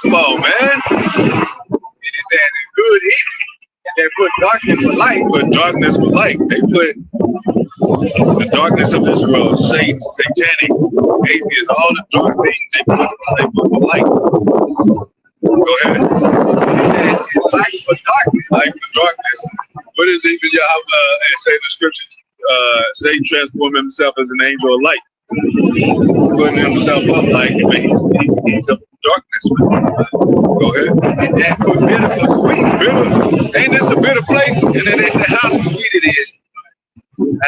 S5: Come on, man.
S4: It is that it's good evil. And they put darkness with light.
S5: Put darkness with light. They put the darkness of this world, Satan, satanic, atheist, all the dark things they put with light. Go ahead.
S4: Light for darkness.
S5: Light for darkness. What is it? Y'all say in the scriptures? Satan transformed himself as an angel of light, putting himself up like he's of darkness. Go ahead.
S4: And that put bitter for sweet.
S5: Bitter. Ain't this a bitter place? And then they say how sweet it is.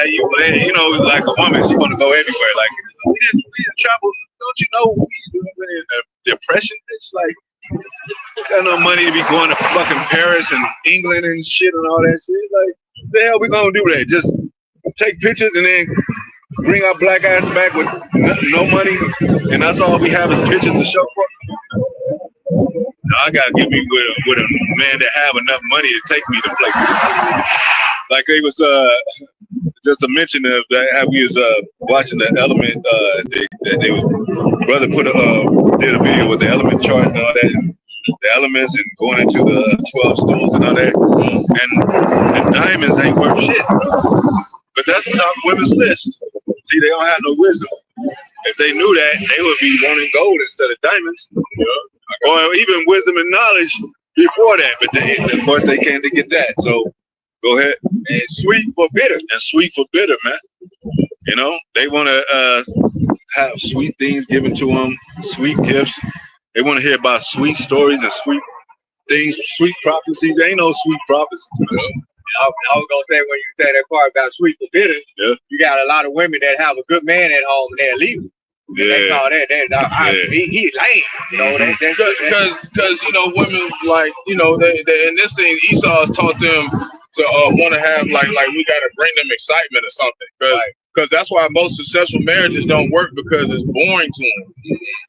S5: You know, like a woman, she want to go everywhere. Like we didn't travel. Don't you know? We in a depression. It's like got no money to be going to fucking Paris and England and shit and all that shit. Like, what the hell we gonna do that? Just take pictures and then bring our black ass back with no money, and that's all we have is pictures to show for. No, I gotta get me with a man that have enough money to take me to places. Like they was just a mention of that how we was watching the element that they was brother did a video with the element chart and all that, the elements and going into the 12 stones and all that, and diamonds ain't worth shit. But that's top women's list. See, they don't have no wisdom. If they knew that, they would be wanting gold instead of diamonds, or even wisdom and knowledge before that. But of course, they can't get that. So go ahead.
S4: And sweet for bitter.
S5: And sweet for bitter, man. You know, they want to have sweet things given to them, sweet gifts. They want to hear about sweet stories and sweet things, sweet prophecies. There ain't no sweet prophecies, man.
S4: I was gonna say when you say that part about sweet for bitter, you got a lot of women that have a good man at home and they're leaving.
S5: Yeah.
S4: They call that he's lame. You know,
S2: because you know, women like, you know, they in this thing Esau has taught them to want to have like we got to bring them excitement or something, because that's why most successful marriages don't work, because it's boring to them.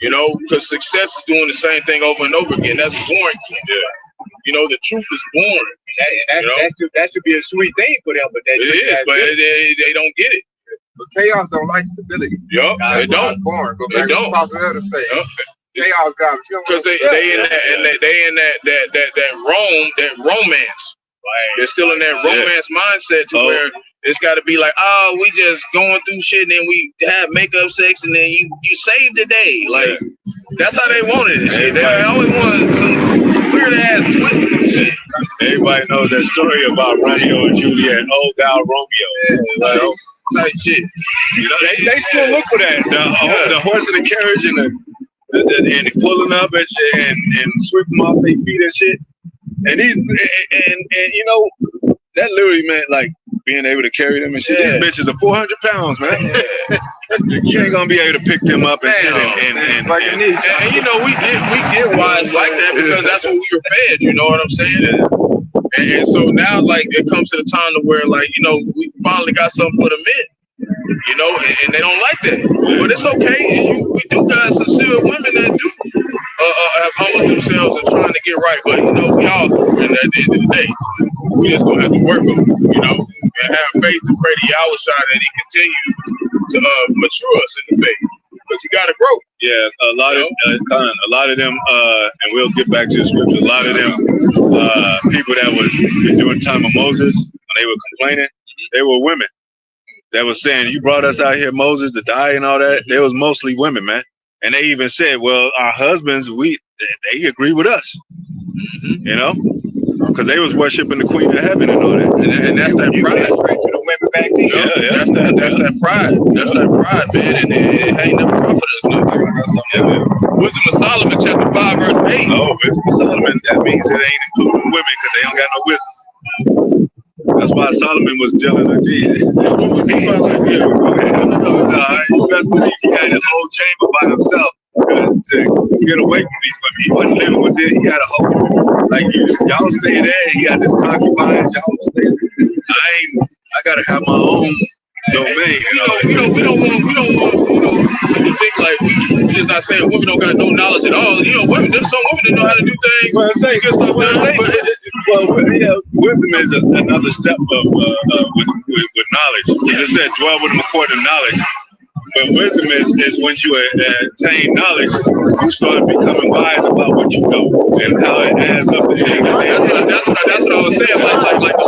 S2: You know, because success is doing the same thing over and over again. That's boring to them. You know, the truth is boring.
S4: That should be a sweet thing for them, but
S2: it is, but they don't get it.
S4: But chaos don't like stability.
S2: Yup, they don't.
S4: Boring. Go
S2: They
S4: back
S2: don't.
S4: to Apostle Elder say. Chaos got
S2: because they in that romance. They're still in that romance mindset to where it's got to be like, oh, we just going through shit and then we have makeup sex and then you save the day. Like that's how they want it. Shit. They always want some weird ass twisted shit.
S5: Everybody knows that story about Romeo and Juliet. Oh, thou Romeo.
S2: Type shit.
S5: You know, they still look for that. The horse and the carriage and the pulling up and sweeping off their feet and shit. And these and you know, that literally meant like being able to carry them and shit. These bitches are 400 pounds, man. You ain't gonna be able to pick them up and shit. And
S2: you know, we get wives like that because that's what we were fed. You know what I'm saying? And so now, like, it comes to the time to where, like, you know, we finally got something for the men. You know, and they don't like that, but it's okay. And we do got sincere women that do have humbled themselves and trying to get right. But you know, we all, and at the end of the day, we just gonna have to work on it, you know, and have faith to pray to Yahweh that He continue to mature us in the faith, because He got to grow.
S5: Yeah, a lot of them, and we'll get back to the scripture. A lot of them people that was during the time of Moses, when they were complaining, they were women. That was saying, you brought us out here, Moses, to die and all that. They was mostly women, man. And they even said, well, our husbands, they agree with us, you know, because they was worshiping the Queen of Heaven and all that. And that's that pride.
S4: To the women back then.
S2: Yeah. That's that pride. That's that pride, man. And it ain't never profit us nothing. Wisdom of Solomon, chapter 5, verse 8.
S5: Oh, Wisdom of Solomon, that means it ain't including women because they don't got no wisdom. That's why Solomon was dealing with dead. You best believe he had his whole chamber by himself to get away from these women. He wasn't living with it. He had a whole, like, y'all stay there. He had this concubines. Y'all stay there. I gotta have my own domain.
S2: We don't want, you think like we just not saying women don't got no knowledge at all. You know, women, there's some women that know how to do things.
S5: But Well, yeah, wisdom is another step of with knowledge. It said, dwell with them according to knowledge. But wisdom is when you attain knowledge, you start becoming wise about what you know and how it adds up to things.
S6: That's what I was saying. Like the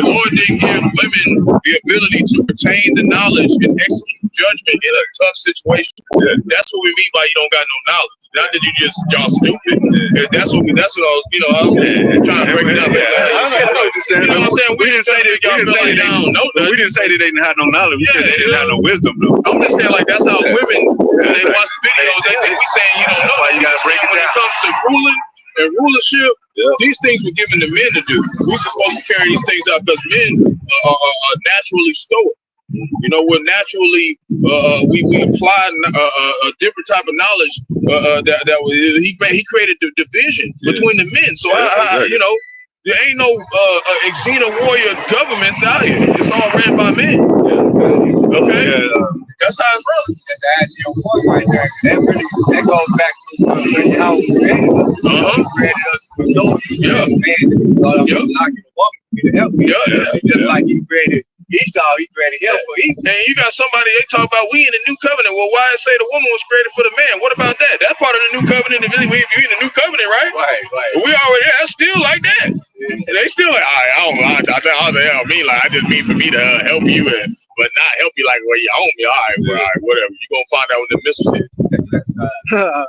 S6: Lord didn't give women the ability to retain the knowledge and execute judgment in a tough situation. Yeah. That's what we mean by you don't got no knowledge. Not that y'all stupid. That's what I was, trying to break it up. You know what I'm saying? We didn't say that y'all feel like y'all don't know nothing.
S5: We didn't say that they didn't have no knowledge. We said they didn't have no wisdom, though.
S6: I'm just saying, like, that's how women, when they watch the videos, they think we saying you don't know.
S5: Why you gotta break it
S6: when
S5: down.
S6: it comes to ruling and rulership, these things were given to men to do. We're supposed to carry these things out because men are naturally stoic. You know, we're naturally we apply a different type of knowledge he created the division between the men. So you know, there ain't no Xena warrior governments out here. It's all ran by men. Okay, that's how it's really.
S4: Just to add to your point right there, that goes back to how we created us.
S6: Uh-huh.
S4: Created us with no man. Knocking the woman to help me. Just like he created Esau, he created him for Esau.
S6: And you got somebody, they talk about we in the new covenant. Well, why it say the woman was created for the man? What about that? That's part of the new covenant. We in the new covenant, right?
S4: Right.
S6: But we already, that's still like that. And they still like, I mean, like, I just mean for me to help you, but not help you like where you own me. All right, whatever. You gonna find out when the missiles hit.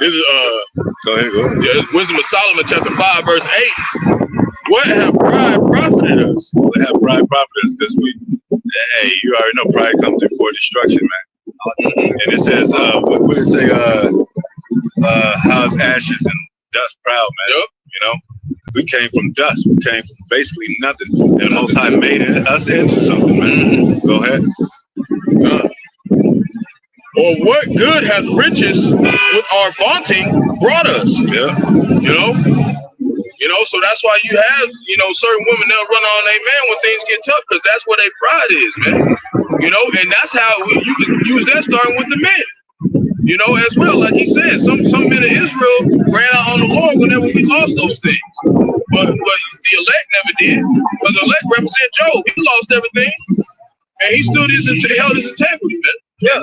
S6: This is
S5: Go ahead.
S6: this is Wisdom of Solomon, chapter 5, verse 8. What have pride profited us?
S5: What have pride profited us this week? Hey, you already know pride comes before destruction, man. And it says, what did it say? How's ashes and dust proud, man?
S6: Yep.
S5: You know, we came from dust. We came from basically nothing. And the Most High made us into something, man. Go ahead.
S6: Or what good hath riches with our vaunting brought us?
S5: Yeah.
S6: You know, so that's why you have, certain women, they'll run on their man when things get tough, because that's where their pride is, man. And that's how you can use that starting with the men, as well. Like he said, some men of Israel ran out on the Lord whenever we lost those things. But the elect never did, because the elect represent Job. He lost everything, and he stood held his integrity, man.
S5: Yeah,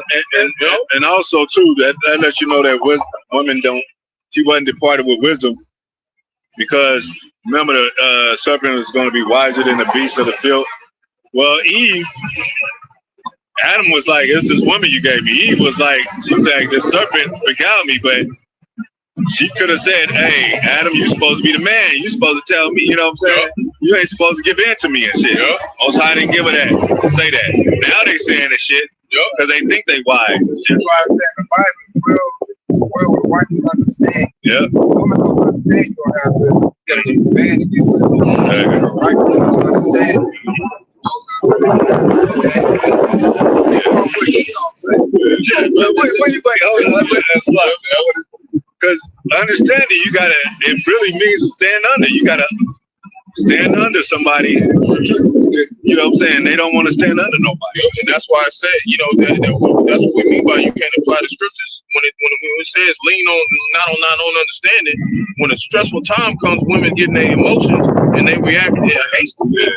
S5: and also too, that lets you know that women she wasn't departed with wisdom, because remember the serpent is going to be wiser than the beasts of the field. Well, Adam was like, it's this woman you gave me. Eve was like, she's like, the serpent beguiled me, but she could have said, hey, Adam, you supposed to be the man. You supposed to tell me, you know what I'm saying? You ain't supposed to give in to me and shit. Most High didn't give her that to say that. Now they saying this shit because they think they wise.
S4: That's why I said the Bible well, why do you understand?
S5: Yeah.
S4: Women don't understand you don't have wisdom. You gotta get the man to get wisdom. Right? You don't understand.
S5: Because understanding, it really means stand under. You gotta stand under somebody. You know what I'm saying? They don't want to stand under nobody.
S6: And that's why I said, that's what we mean by you can't apply the scriptures when it says lean on not on understanding. When a stressful time comes, women getting their emotions and they react hastily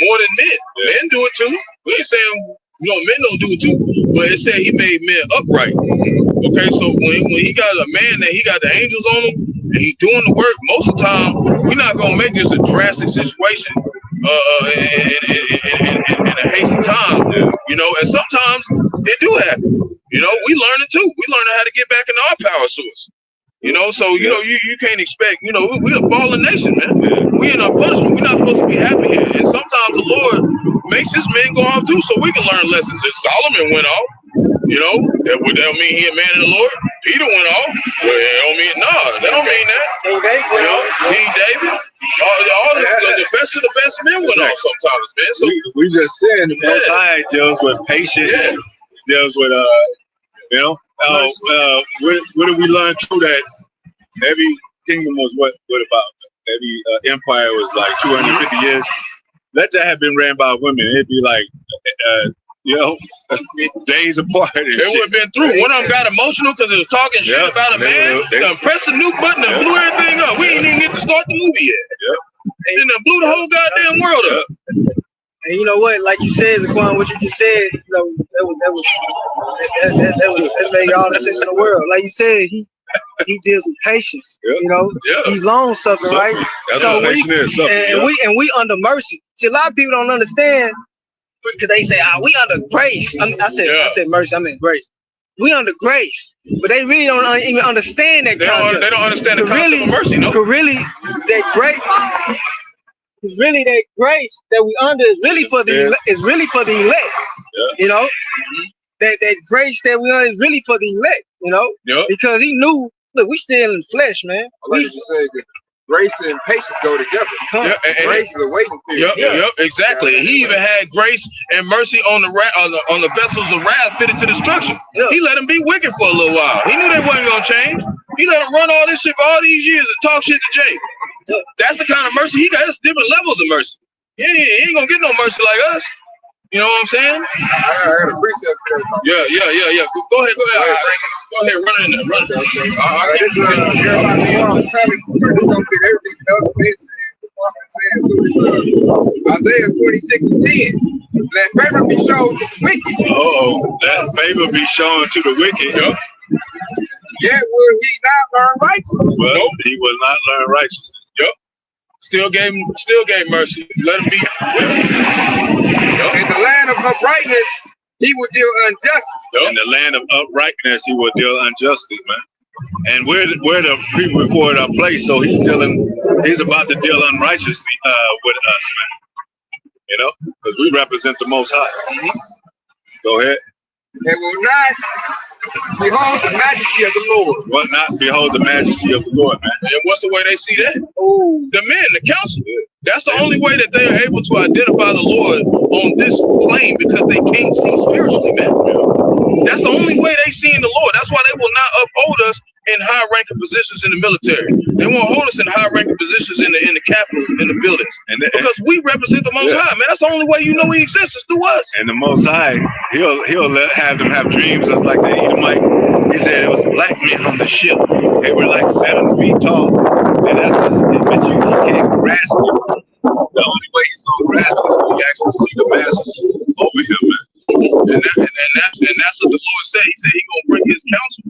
S6: more than men. Men do it too. We ain't saying men don't do it too, but it said he made men upright. Okay, so when he got a man that he got the angels on him and he's doing the work, most of the time we're not gonna make this a drastic situation in a hasty time, and sometimes it do happen. We learn it too. We learn how to get back into our power source. So you can't expect, we're a fallen nation, man. We in our punishment. We're not supposed to be happy here. And sometimes the Lord makes his men go off too, so we can learn lessons. If Solomon went off, that don't mean he a man of the Lord. Peter went off. Well, that don't mean that. King David. All the best of the best men went off sometimes, man. So
S5: we just saying the Most High deals with patience, deals with what did we learn through that? Every kingdom was what about? Every empire was like 250 years. Let that have been ran by women. It'd be like, days apart. They
S6: would have been through. One of them got emotional because it was talking shit about a man. They pressed the new button and blew everything up. We ain't even get to start the movie yet. the whole goddamn world up.
S3: And you know what? Like you said, Zaquan, what you just said, you know, that made all the sense in the world. Like you said, he deals with patience. You know, he's long suffering, right?
S5: That's
S3: so
S5: what patient is.
S3: we under mercy. See, a lot of people don't understand because they say, we under grace. I said mercy. I meant grace. We under grace, but they really don't even understand that concept.
S6: They don't understand the concept of mercy, no.
S3: Really, that grace. It's really that grace that we under is really for the elect. You know, that grace that we under is really for the elect. You know, because he knew. Look, we still in the flesh, man.
S4: I like what you say. Grace and patience go together.
S6: And
S4: grace is a waiting period.
S6: Exactly. He even had grace and mercy on the vessels of wrath fitted to destruction. He let them be wicked for a little while. He knew they wasn't gonna change. He let them run all this shit for all these years and talk shit to Jake. That's the kind of mercy he got. There's different levels of mercy. He ain't gonna get no mercy like us. You know what I'm saying?
S4: I got a precept for that.
S6: Yeah. Go ahead. Go ahead, run it in there. Run it.
S4: Isaiah 26:10. Let favor be shown to the wicked.
S5: That favor be shown to the wicked.
S4: Yet will he not learn righteousness?
S5: Well, he will not learn righteousness.
S6: Still gave mercy. Let him be.
S4: In the land of uprightness, he will deal unjustly.
S5: In the land of uprightness, he will deal unjustly, man. And we're the people before it are placed, so he's about to deal unrighteously with us, man. You know, because we represent the Most High. Go ahead.
S4: And will not behold the majesty of the Lord.
S5: Will not behold the majesty of the Lord, man.
S6: And what's the way they see that? The men, the council. That's the only way that they are able to identify the Lord on this plane, because they can't see spiritually, man. That's the only way they see the Lord. That's why they will not uphold us in high-ranking positions in the military. They won't hold us in high-ranking positions in the Capitol, in the buildings, because we represent the Most High, man. That's the only way you know He exists is through us.
S5: And the Most High, He'll have them have dreams just like the Edomite. He said it was black men on the ship. They were like 7 feet tall, and that's but you can't grasp it. The only way he's gonna grasp it is we actually see the masses over him, man.
S6: And that's what the Lord said. He said He gonna bring His counsel.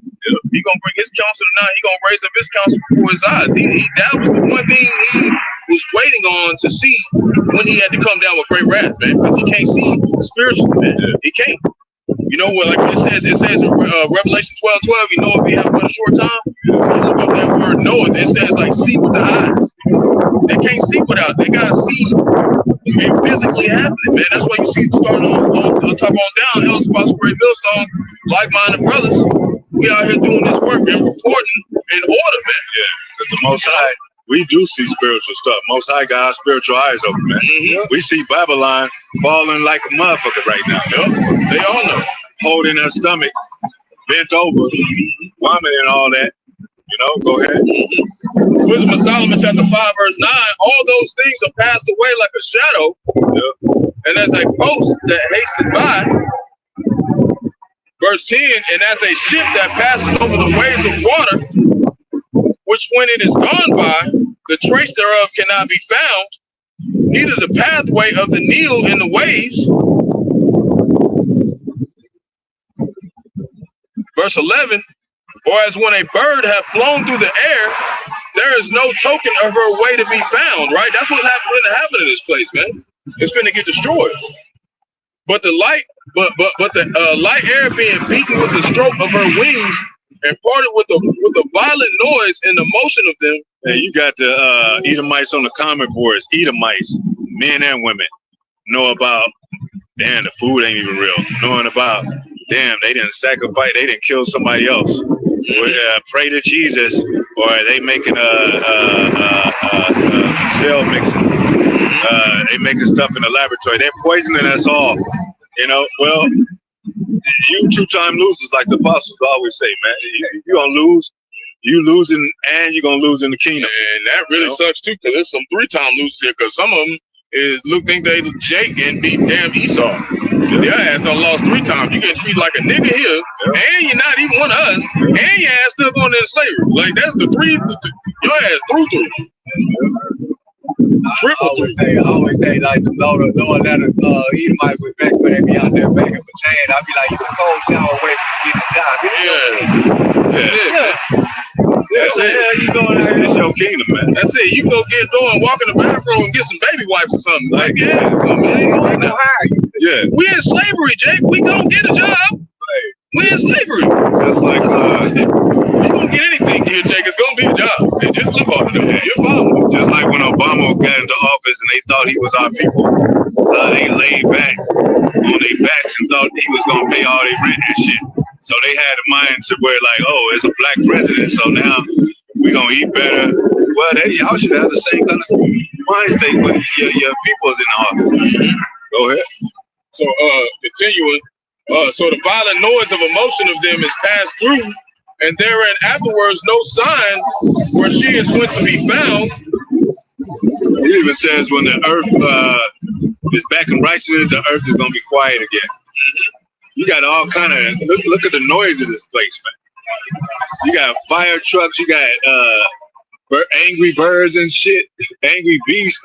S6: He gonna bring His counsel now. He gonna raise up His counsel before His eyes. That was the one thing He was waiting on to see when He had to come down with great wrath, man. Because He can't see spiritually, man. He can't. You know what? Like it says in Revelation 12:12. You know, if we have but a short time, you look up that word Noah. It says like see with the eyes. They can't see without. They gotta see it physically happening, man. That's why you see starting on top on down. El Spots, Great Millstone, like-minded brothers. We out here doing this work and reporting in order, man.
S5: Because the Most High, we do see spiritual stuff. Most High got our spiritual eyes open, man. We see Babylon falling like a motherfucker right now.
S6: They all know.
S5: Holding her stomach, bent over, vomiting and all that. You know, go ahead.
S6: Wisdom of Solomon chapter 5 verse 9. All those things are passed away like a shadow, and as a post that hasted by. Verse 10. And as a ship that passes over the waves of water, which when it is gone by, the trace thereof cannot be found, neither the pathway of the Nile in the waves. Verse 11. Or as when a bird hath flown through the air, there is no token of her way to be found, right? That's what's going to happen in this place, man. It's going to get destroyed. But the light air being beaten with the stroke of her wings and parted with the violent noise and the motion of them.
S5: And you got the Edomites on the comment boards. Edomites, men and women, know about, damn, the food ain't even real. Knowing about, damn, they didn't sacrifice, they didn't kill somebody else. Pray to Jesus, or are they making cell mixing? They making stuff in the laboratory. They're poisoning us all. You know, well, you two-time losers, like the apostles always say, man. You're gonna lose. You losing, and you're gonna lose in the kingdom.
S6: And that really sucks too, because there's some 3-time losers here. Because some of them think they Jake and beat damn Esau. Your ass done lost 3 times. You get treated like a nigga here, and you're not even one of us, and your ass still going into slavery. Like that's the 3. Your ass through.
S2: Triple
S7: I always say like the Lord let us Edomite was back when they be out there begging for change. I be like, you a cold shower away from getting a job.
S5: That's it. You going there? It's your kingdom, man.
S6: That's it. You go get door and walk in the bathroom and get some baby wipes or something. Like, yeah, something. Ain't gonna hire you.
S5: Yeah.
S6: We in slavery, Jake. We gonna get a job. We in slavery.
S5: Just like
S6: you gonna get anything here, Jake. It's gonna be a job. Hey, just look hard. You're fine.
S5: just like when Obama got into office and they thought he was our people. They laid back on their backs and thought he was gonna pay all their rent and shit. So they had a mind to where like, oh, it's a black president, so now we gonna eat better. Well, y'all should have the same kind of mind state when your people's in the office. Go ahead.
S6: So continuing. So the violent noise of emotion of them is passed through, and therein afterwards no sign where she is going to be found.
S5: It even says when the earth is back in righteousness, the earth is gonna be quiet again. You got all kind of look at the noise of this place, man. You got fire trucks, you got angry birds and shit, angry beasts.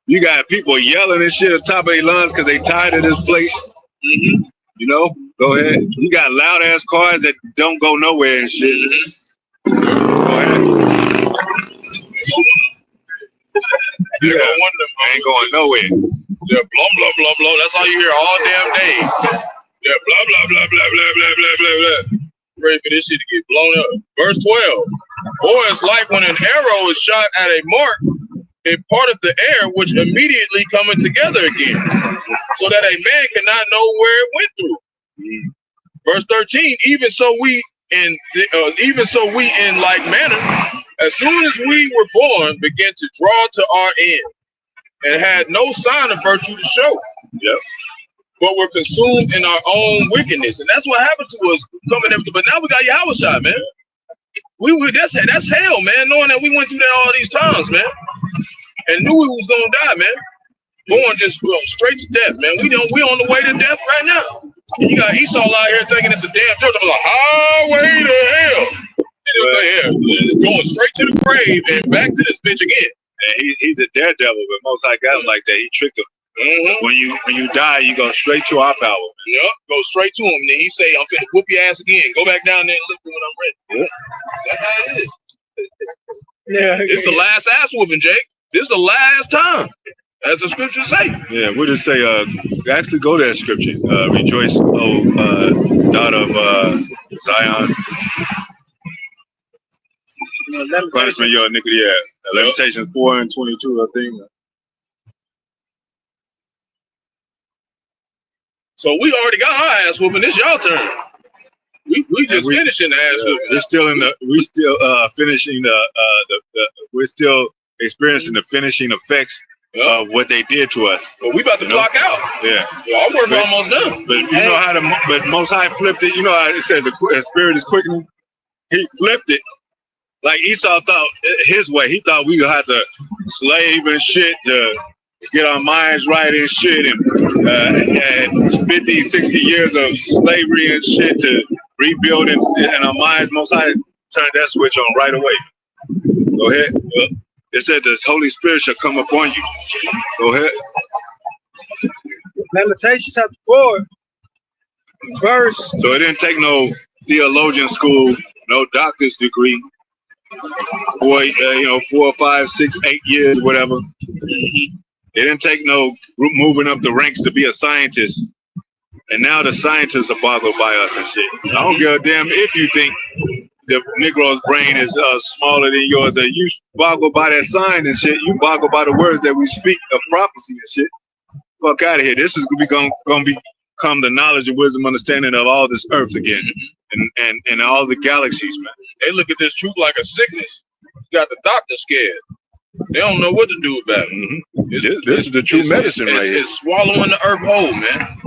S5: You got people yelling and shit at the top of their lungs because they tired of this place.
S6: Mm-hmm.
S5: You know, go ahead. You got loud ass cars that don't go nowhere and shit. Go ahead.
S6: Yeah,
S5: ain't going nowhere.
S6: Yeah, blah blah blah blah. That's all you hear all damn day. Yeah, blah blah blah blah blah blah blah blah blah. Ready for this shit to get blown up. Verse 12. Or it's like when an arrow is shot at a mark, a part of the air which immediately coming together again, so that a man cannot know where it went through. Verse 13. Even so we in like manner, as soon as we were born, began to draw to our end, and had no sign of virtue to show.
S5: Yep.
S6: But we're consumed in our own wickedness, and that's what happened to us coming up. But now we got Yahweh shot, man. That's hell, man. Knowing that we went through that all these times, man, and knew we was gonna die, man. Going just straight to death, man. We on the way to death right now. And you got Esau out here thinking it's a damn church. I'm like, highway to hell. It's going straight to the grave and back to this bitch again.
S5: And he's a daredevil, but Most High got him like that. He tricked him.
S6: Mm-hmm.
S5: When you die, you go straight to our power.
S6: Yep, go straight to him. And then he say, I'm finna whoop your ass again. Go back down there and lift it when I'm ready. Yep. That's how it is.
S3: Yeah,
S6: It's the last ass whooping, Jake. This is the last time, as the scriptures say.
S5: Yeah, we'll just say, actually go to that scripture. Rejoice, daughter of Zion. Punishment, your iniquity. Yeah. Lamentations 4 and 22, I think.
S6: So we already got our ass whooping. It's y'all turn. We just finishing the ass whooping.
S5: We're still finishing we're still experiencing the finishing effects of what they did to us.
S6: But we about to clock out.
S5: Yeah.
S6: Our work almost done.
S5: But you know how but Most High flipped it. You know how it says the spirit is quickening? He flipped it. Like Esau thought his way. He thought we would have to slave and shit to get our minds right and shit, and 50, 60 years of slavery and shit to rebuild and our minds. Most High turned that switch on right away. Go ahead. It said the Holy Spirit shall come upon you. Go ahead.
S3: Lamentations chapter 4, verse.
S5: So it didn't take no theologian school, no doctor's degree. 4, 5, 6, 8 years, whatever. It didn't take no moving up the ranks to be a scientist. And now the scientists are boggled by us and shit. I don't give a damn if you think the Negro's brain is smaller than yours. You boggle by that sign and shit. You boggle by the words that we speak of prophecy and shit. Fuck out of here. This is gonna become the knowledge and wisdom understanding of all this earth again. And all the galaxies, man.
S6: They look at this truth like a sickness. You got the doctor scared. They don't know what to do about it.
S5: Mm-hmm. This is the true medicine right here.
S6: It's swallowing the earth whole, man.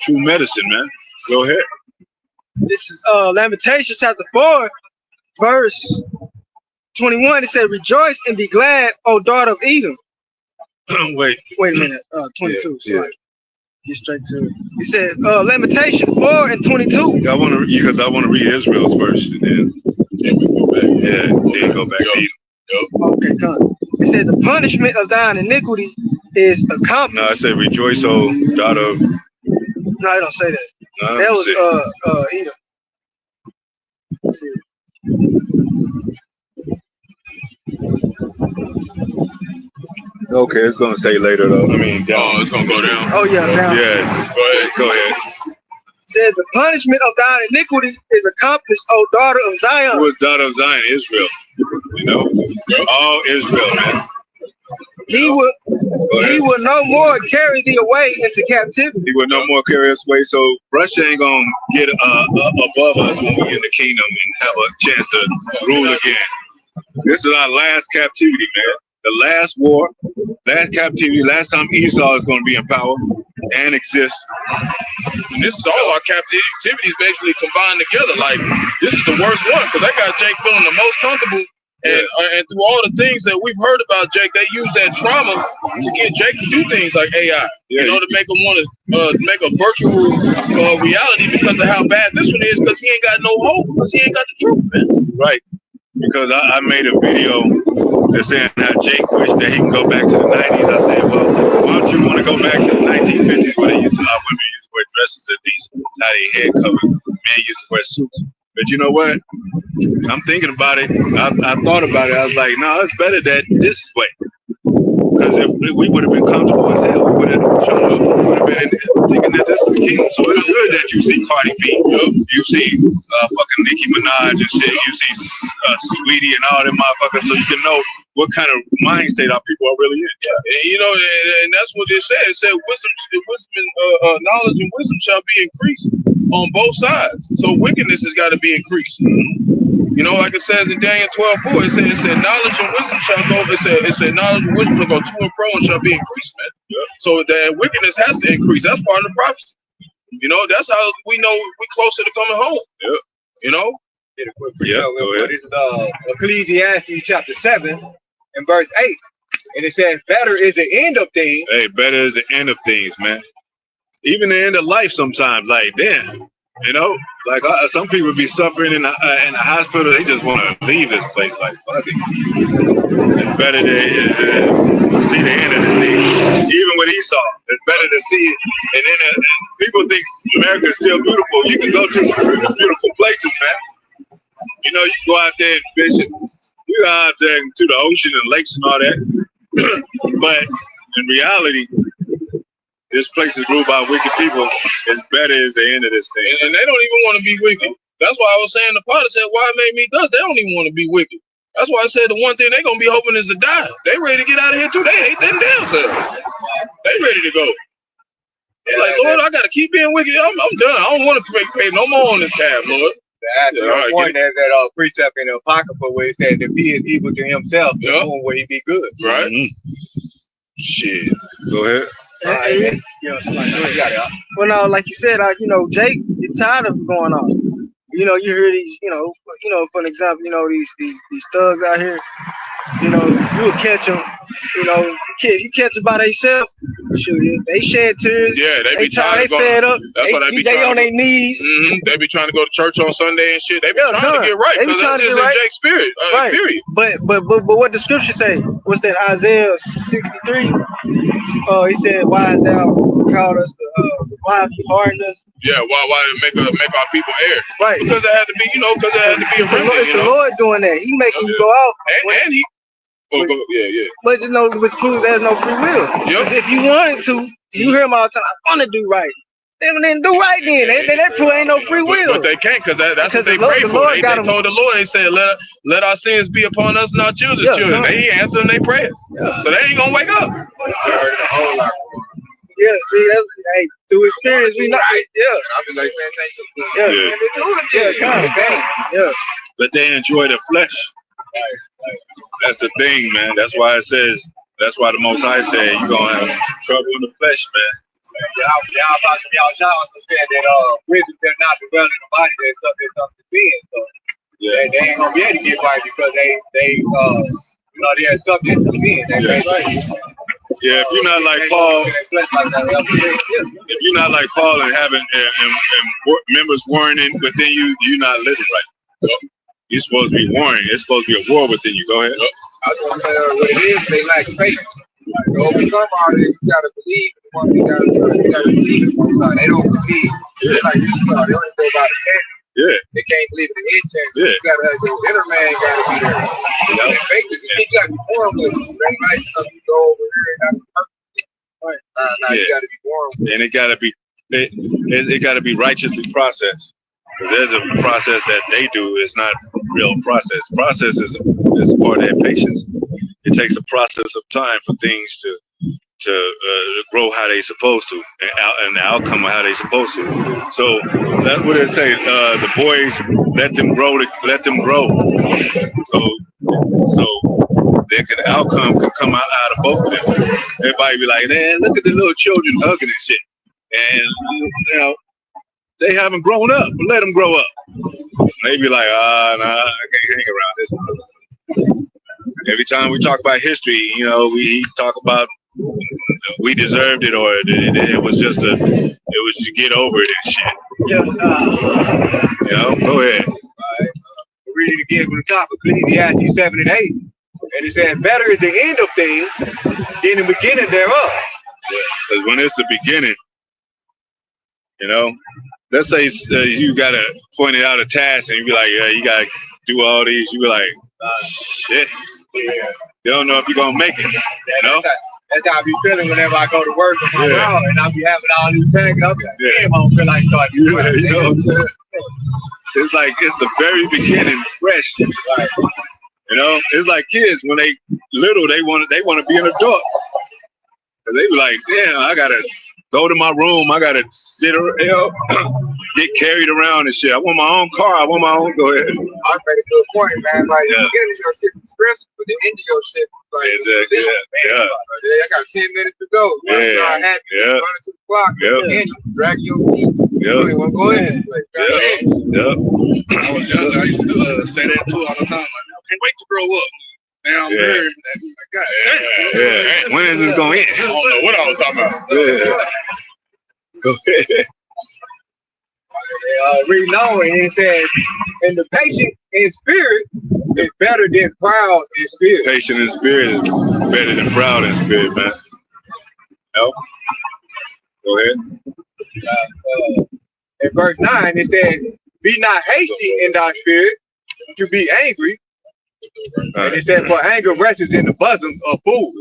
S5: True medicine, man. Go ahead.
S3: This is Lamentations chapter 4, verse 21. It says, rejoice and be glad, O daughter of Edom.
S5: Wait
S3: a minute. 22. Yeah. Get straight to it. It said Lamentation 4 and 22.
S5: I want to read Israel's first, and then we go back. Yeah, then go back to Edom.
S3: Okay, come. It said the punishment of thine iniquity is accomplished.
S5: No, I said rejoice, O daughter of.
S3: No, I don't say that.
S5: No,
S3: That was Edom. Let's see.
S5: Okay, it's gonna say later though. I mean,
S6: Oh, it's gonna go down.
S3: Oh yeah, down.
S5: Yeah. Go ahead.
S3: Said the punishment of thine iniquity is accomplished, O daughter of Zion.
S5: Who was daughter of Zion? Israel. You know, all Israel, man.
S3: He will no more carry thee away into captivity.
S5: He will no more carry us away. So Russia ain't gonna get above us when we in the kingdom and have a chance to rule again. This is our last captivity, man. The last war, last captivity, last time Esau is gonna be in power and exist.
S6: And this is all our captivities basically combined together. Like, this is the worst one because that got Jake feeling the most comfortable. And through all the things that we've heard about Jake, they use that trauma to get Jake to do things like AI, you know, to make him want to make a virtual reality because of how bad this one is, because he ain't got no hope, because he ain't got the truth, man.
S5: Right. Because I made a video that's saying how Jake wished that he can go back to the 90s. I said, well, why don't you want to go back to the 1950s where they used to, women used to wear dresses at least, how they head covered, men used to wear suits. But you know what? I'm thinking about it. I thought about it. I was like, no, it's better that this way. Because if we would have been comfortable as hell, we would have been thinking that this is the king. So it's good that you see Cardi B, you see fucking Nicki Minaj and shit, you see Sweetie and all them motherfuckers, so you can know what kind of mind state our people are really in.
S6: Yeah, and you know, and that's what it said. It said knowledge and wisdom shall be increased on both sides. So wickedness has got to be increased. You know, like it says in Daniel 12:4, it said knowledge and wisdom shall go. It said knowledge and wisdom shall go to and fro and shall be increased, man. Yeah. So that wickedness has to increase. That's part of the prophecy. You know, that's how we know we're closer to coming home. Yeah. You know?
S7: This is Ecclesiastes chapter 7 and verse 8. And it says, better is the end of things.
S5: Hey, better is the end of things, man. Even the end of life sometimes, like, damn. You know, like some people be suffering in the hospital. They just want to leave this place. Like, fuck it. It's better to see the end of this thing. Even with Esau, it's better to see it. And then people think America is still beautiful. You can go to some beautiful places, man. You know, you can go out there and fish. You go out there to the ocean and lakes and all that. But in reality, this place is ruled by wicked people. It's better as the end of this thing.
S6: And they don't even want to be wicked. That's why I was saying the part said, why it made me dust? They don't even want to be wicked. That's why I said the one thing they're going to be hoping is to die. They ready to get out of here too. They hate them damn selves. They ready to go. They're like, Lord, I got to keep being wicked. I'm done. I don't want to pay no more on this tab, Lord.
S7: The point there's that precept in the Apocrypha where it says if he is evil to himself, then will he be good?
S6: Right?
S5: Mm-hmm. Shit. Go ahead.
S3: Well, no, like you said, Jake, you're tired of going on. You know, you hear these, for an example, these thugs out here. You know, you'll catch them. You know, you catch them by themselves. Shoot, they shed tears.
S6: Yeah, they be
S3: trying to go. They fed up.
S6: That's what they be. They
S3: on their knees.
S6: Mm-hmm. They be trying to go to church on Sunday and shit. They be trying to get right.
S3: They be trying to get right.
S6: Jake's spirit.
S3: Right.
S6: Period.
S3: But what the scripture say? What's that? Isaiah 63. He said, "Why hast thou called us? Why have you hardened us?"
S6: Yeah. Why make our people err?
S3: Right.
S6: Because it had to be. Because it had to be a remedy.
S3: It's the Lord doing that. He making you go out.
S6: And he. Yeah.
S3: But which proves there's no free will. Because if you wanted to, you hear them all the time. I want to do right. They didn't do right then. That prove ain't no free will.
S6: But they can't because that's what they prayed for. They told the Lord. They said, "Let our sins be upon us and our children's children." They answered and they prayed. Yeah. So they ain't gonna wake up.
S3: Yeah, see, that's through experience we know. Yeah.
S4: I'm just like saying thank you.
S3: Yeah.
S5: But they enjoy the flesh. That's the thing, man. That's why it says. That's why the Most High said you're gonna have trouble in the flesh, man.
S7: Y'all said that wisdom does not dwell in the body. There's something to be in. So they ain't gonna be able to get right because they're subject to sin.
S5: Yeah, if you're not like Paul, if you're not like Paul and having and members warring within you, you're not living right. So you're supposed to be warring. It's supposed to be a war within you. Go ahead.
S4: I was gonna say what it is, they lack faith. To overcome all of this, you gotta believe in the one who got you gotta believe in the Most High. They don't believe. They're like Esau, they only go by the tent.
S5: Yeah.
S4: They can't believe in the intent.
S5: Yeah.
S4: You gotta have your inner man gotta be there. You know, and faith is you gotta be born with it. It ain't like something you go over here and have to perfect. Nah, you gotta be born with it.
S5: And it gotta be righteously processed. Because there's a process that they do, it's not real process. Process is part of their patience. It takes a process of time for things to grow how they supposed to, and the outcome of how they supposed to. So that's what it say. The boys, let them grow. So the outcome can come out of both of them. Everybody be like, man, look at the little children hugging and shit, and you know they haven't grown up. Let them grow up. They be like, nah, I can't hang around this. Every time we talk about history, you know, we talk about we deserved it, or it was just to get over it and shit. You know, go ahead.
S7: Read it again from the top of Ecclesiastes 7 and 8. And it says, better is the end of things than the beginning thereof.
S5: Because when it's the beginning, you know, let's say you got to point it out a task and you be like, yeah, you got to do all these. You be like, shit. You don't know if you're going to make it, you know?
S7: That's how I be feeling whenever I go to work with my girl and I be having all these tags. I'll be like, damn, I don't feel like starting.
S5: You know what I'm saying? It's like, it's the very beginning, fresh. Like, you know, it's like kids when they little, they want to be an adult. And they be like, damn, I gotta go to my room. I gotta sit or get carried around and shit. I want my own car. I want my own. Go ahead.
S4: I made a good point, man. Like the beginning of your shit is stressful, but the end of your shit is like,
S5: exactly.
S4: I got 10 minutes to go. Running to the clock. And you drag your feet. You don't want to go in.
S6: I was young. I used to say that too all the time. Like, I can't wait to grow up. Now I'm there.
S5: When is this going in?
S6: I don't know what I was talking about.
S5: Go ahead.
S7: Reading on, and it says, and the patient in spirit is better than proud in spirit.
S5: Patient in spirit is better than proud in spirit, man. No? Go ahead.
S7: In verse 9, it says, be not hasty in thy spirit to be angry. And it says, for anger rests in the bosom of fools.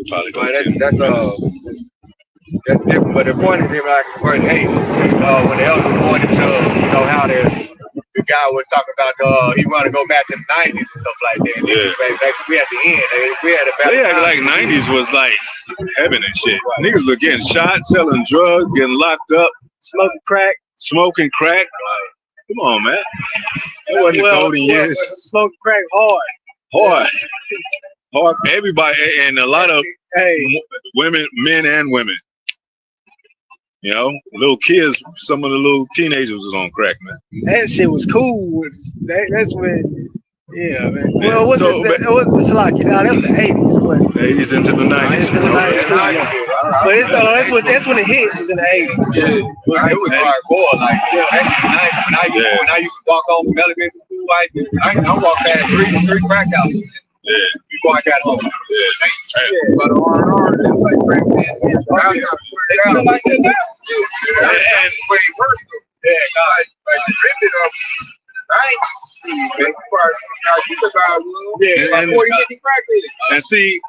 S7: That's different. But the point is, like verse 8, when the elders pointed to, you know, how the guy was talking about, he want to go back to the 90s and stuff like that. We at the end. We had a better
S5: like 90s was like heaven and shit. Niggas were getting shot, selling drugs, getting locked up, smoking crack. Come on, man. That wasn't the golden years.
S3: Smoking crack hard.
S5: Everybody, and a lot of women, men and women. You know, little kids, some of the little teenagers was on crack, man.
S3: That shit was cool. That's when, man. Well, what's
S5: so,
S3: it? What's like? You know, that was the 80s. What?
S5: 80s into the 90s.
S3: Into the 90s too, yeah. But that's when the hit was in the 80s.
S7: Yeah. It was hardcore. Like, when I used to walk home from elementary school, I walked past three crack houses.
S5: Yeah.
S7: Before I got home.
S4: But R&R, it's like crack dancing. It's not like that now. And way worse. Like drifted up.
S5: And see,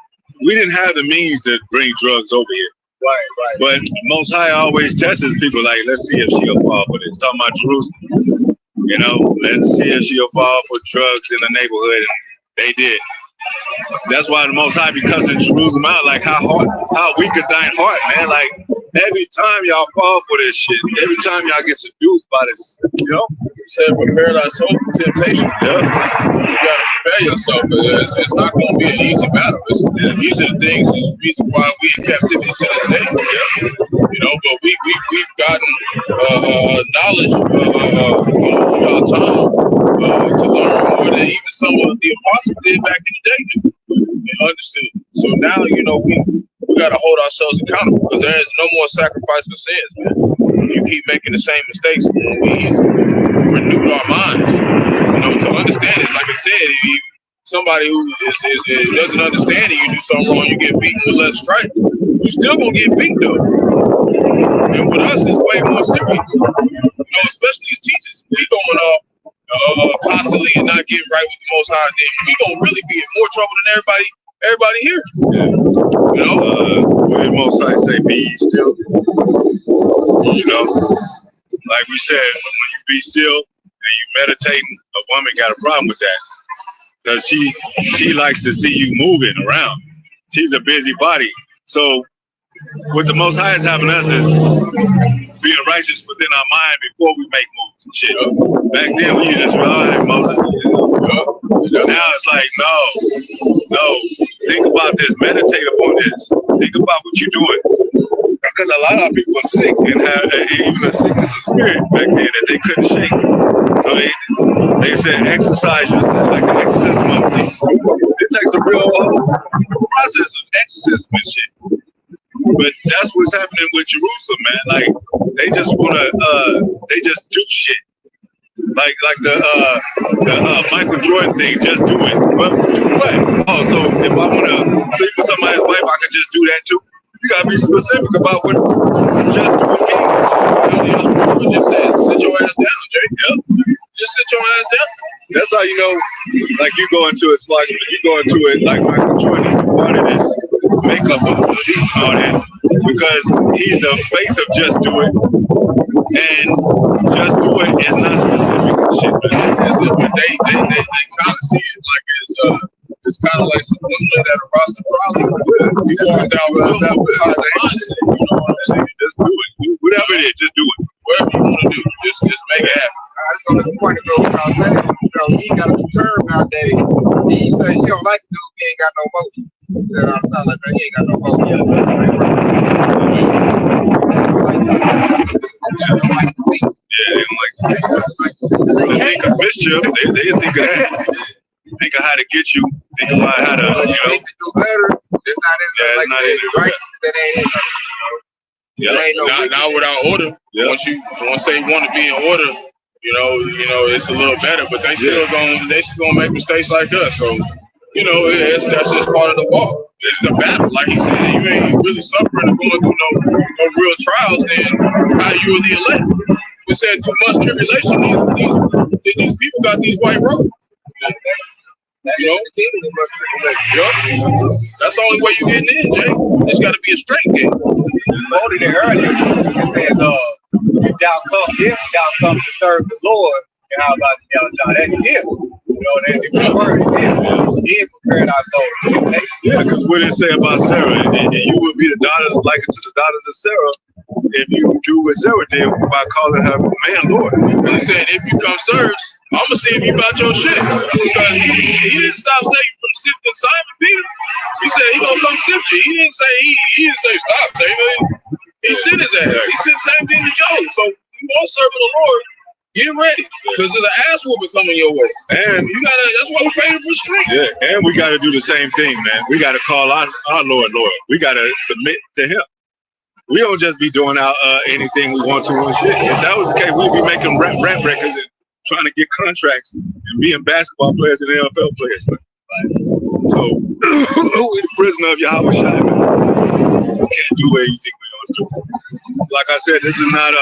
S5: we didn't have the means to bring drugs over here.
S7: Right.
S5: But Most High always tests people like, let's see if she'll fall for this. Talking about Jerusalem. You know, let's see if she'll fall for drugs in the neighborhood. And they did. That's why the Most High be cussing Jerusalem out, like how weak is thine heart, man. Like every time y'all fall for this shit, every time y'all get seduced by this, you know.
S6: He said, prepare thy soul for temptation. Yeah. You gotta prepare yourself, because it's not gonna be an easy battle. These are the things, is the reason why we in captivity to this day. Yeah. You know, but we've gotten knowledge throughout time to learn more than even some of the apostles did back in the day. And understood. So now, you know, we got to hold ourselves accountable, because there is no more sacrifice for sins, man. You keep making the same mistakes. We renewed our minds, you know, to understand this. Like I said, somebody who doesn't understand it, you do something wrong, you get beaten with less stripes. You still gonna get beat though. And with us, it's way more serious. Especially as teachers, we going off constantly and not getting right with the Most High. Then we gonna really be in more trouble than everybody here.
S5: When the Most High say, "Be ye still," like we said, when you be still and you meditating, a woman got a problem with that because she likes to see you moving around. She's a busy body. So what the Most High is having us is being righteous within our mind before we make moves and shit. Back then we just rely on Moses. Now it's like, no. Think about this. Meditate upon this. Think about what you're doing. Because a lot of people are sick and have even a sickness of spirit back then that they couldn't shake. So they said exercise yourself, like an exorcism of peace. It takes a real process of exorcism and shit. But that's what's happening with Jerusalem, man. Like they just they just do shit. Like the Michael Jordan thing, just do it. Well, do what? Oh, so if I want to sleep with somebody's wife, I can just do that too. You gotta be specific about what just do it means.
S6: Just said, sit your ass down, Jay. Yep. Just sit your ass down.
S5: That's how you know, like you go into it, like Michael Jordan is part of this makeup of he's all that because he's the face of just do it, and just do it is not specific shit, man.
S6: They kind of see it like it's kind of like some women that are roster problem. You walk down with that mindset, you know what I'm saying?
S5: Just do it. Whatever it is, just do it.
S6: Whatever you want to do, just make it happen.
S4: I just want to point it over what I was saying. He got a term nowadays. He say she don't like the dude, he ain't got no motion. He said all the time, like, he ain't got no motion.
S5: They think of mischief. They think of that. Think of how to get you. Think about how to,
S4: Think to do better. It's not in there. Like right? That ain't in there.
S6: Not without order. Yeah. Once they want to be in order, it's a little better. But they still gonna make mistakes like us. So that's just part of the walk. It's the battle. Like he said, you ain't really suffering or going through no real trials. Then how you are the elect? It said through much tribulation, these people got these white robes. That's the only way you getting in, Jay. It's got to be a straight gate.
S7: You quoted it earlier. It says, if thou come to serve the Lord, and how about John? That's him. That word is him. He is preparing our soul.
S5: Yeah, because what did it say about Sarah? And you would be the daughters, like to the daughters of Sarah, if you do what Sarah did by calling her man Lord.
S6: He said, if you come serve, I'm gonna see if you about your shit. Because he didn't stop Satan from sifting Simon Peter. He said he gonna come sift you. He didn't say stop Satan. He sent his ass. He said the same thing to Job. So you all serving the Lord, get ready, because there's an ass whooping coming your way.
S5: And
S6: that's why we praying for strength.
S5: Yeah, and we gotta do the same thing, man. We gotta call our Lord. We gotta submit to him. We don't just be doing out anything we want to and shit. If that was the case, we'd be making rap records and trying to get contracts and being basketball players and NFL players. So we're the prisoner of Yahweh Shai, man. We can't do anything we don't do. Like I said, this is not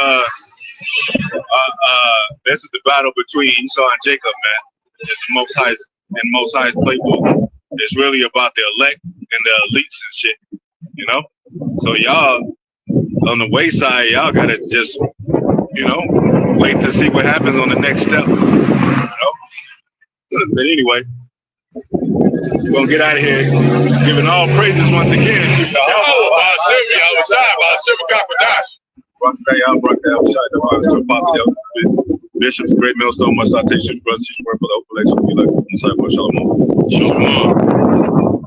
S5: this is the battle between Esau and Jacob, man. It's Mos Highs Playbook. It's really about the elect and the elites and shit, So y'all on the wayside, y'all gotta just, wait to see what happens on the next step. But anyway, we're gonna get out of here, giving all praises once again to Bishops, Great Millstone, Mos Highs Playbook, brothers, teach word for the hope election. Be like Mos Highs, Shalom. Shalom.